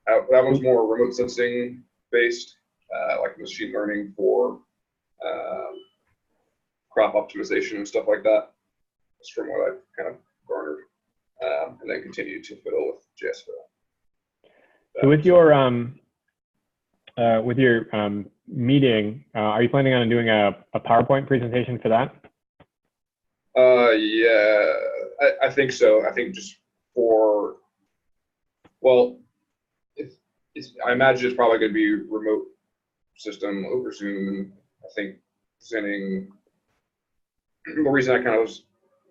That one's more remote sensing based, like machine learning for crop optimization and stuff like that. That's from what I've kind of garnered, and then continue to fiddle with JS Fiddle. So with your meeting, are you planning on doing a PowerPoint presentation for that? Yeah, I think so. I think just for Well, I imagine it's probably going to be remote system over Zoom, and I think presenting. The reason I kind of was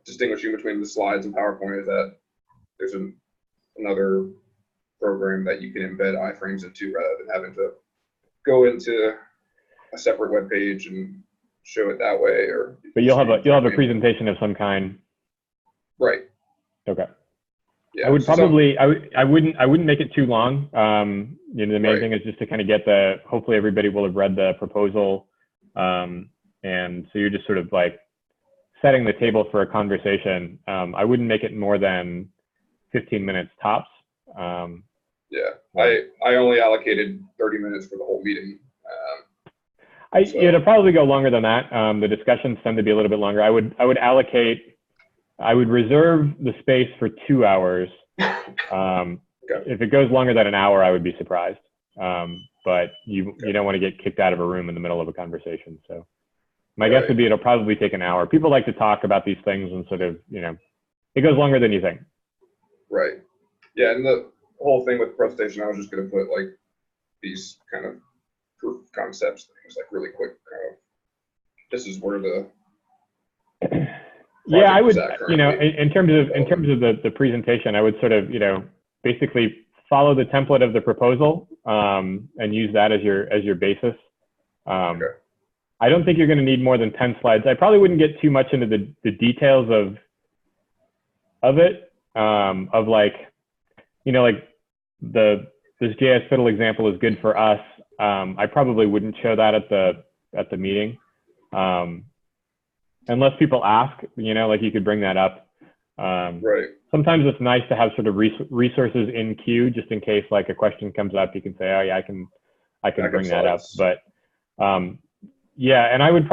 distinguishing between the slides and PowerPoint is that there's another program that you can embed iframes into rather than having to go into a separate web page and show it that way. Or But you'll have a presentation of some kind. Right. Okay. Yeah. I would probably, I wouldn't make it too long. You know, the main Right. thing is just to kind of get hopefully everybody will have read the proposal. And so you're just sort of like setting the table for a conversation. I wouldn't make it more than 15 minutes tops. Yeah. I only allocated 30 minutes for the whole meeting. So- It'll probably go longer than that. The discussions tend to be a little bit longer. I would reserve the space for 2 hours. Okay. If it goes longer than an hour, I would be surprised. But you don't want to get kicked out of a room in the middle of a conversation. So my guess would be it'll probably take an hour. People like to talk about these things and sort of, you know, it goes longer than you think. Right. Yeah, and the whole thing with the presentation, I was just going to put like these kind of proof of concepts things, like really quick. Kind of, this is where the Yeah, I would, project is at you know, currently. in terms of the presentation, I would sort of, you know, basically follow the template of the proposal and use that as your basis. Okay. I don't think you're going to need more than 10 slides. I probably wouldn't get too much into the details of it, of like, you know, like this JS Fiddle example is good for us. I probably wouldn't show that at the meeting. Unless people ask, you know, like you could bring that up. Right. Sometimes it's nice to have sort of resources in queue, just in case like a question comes up, you can say, oh yeah, I can bring that up. slides. But yeah, and I would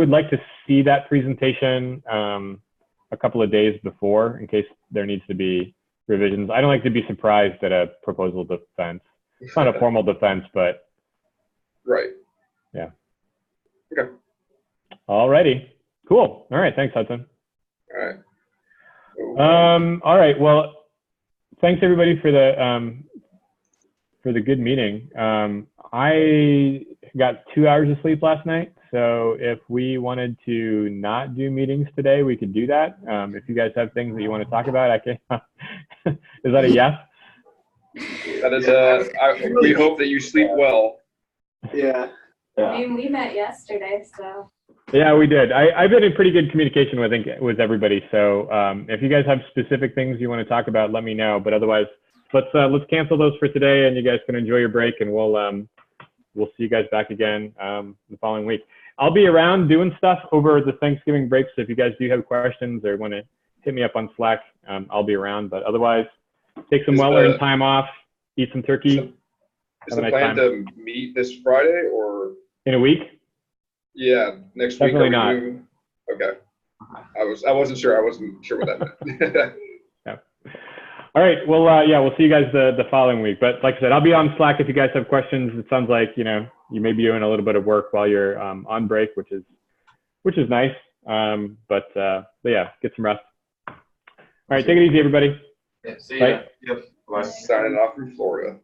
like to see that presentation a couple of days before in case there needs to be revisions. I don't like to be surprised at a proposal defense. It's not a formal defense, but Right. yeah. Okay. Alrighty. Cool. All right. Thanks, Hudson. All right. All right. Well, thanks everybody for the good meeting. I got 2 hours of sleep last night. So if we wanted to not do meetings today, we could do that. If you guys have things that you want to talk about, I can. Is that a yes? That is, we hope that you sleep well. Yeah. I mean, we met yesterday, so. Yeah, we did. I've been in pretty good communication with everybody. So if you guys have specific things you want to talk about, let me know. But otherwise, let's cancel those for today, and you guys can enjoy your break, and we'll see you guys back again the following week. I'll be around doing stuff over the Thanksgiving break. So if you guys do have questions or want to hit me up on Slack, I'll be around. But otherwise, take some well-earned time off, eat some turkey. Is Have a the nice plan time. to meet this Friday or? In a week? Yeah, next Definitely week. not. Okay. I wasn't sure. I wasn't sure what that meant. All right. Well, yeah, we'll see you guys the following week. But like I said, I'll be on Slack if you guys have questions. It sounds like, you know, you may be doing a little bit of work while you're on break, which is nice. But yeah, get some rest. All right. Take it easy, everybody. Yeah, see Bye. ya. Yep. Bye. Signing off from Florida.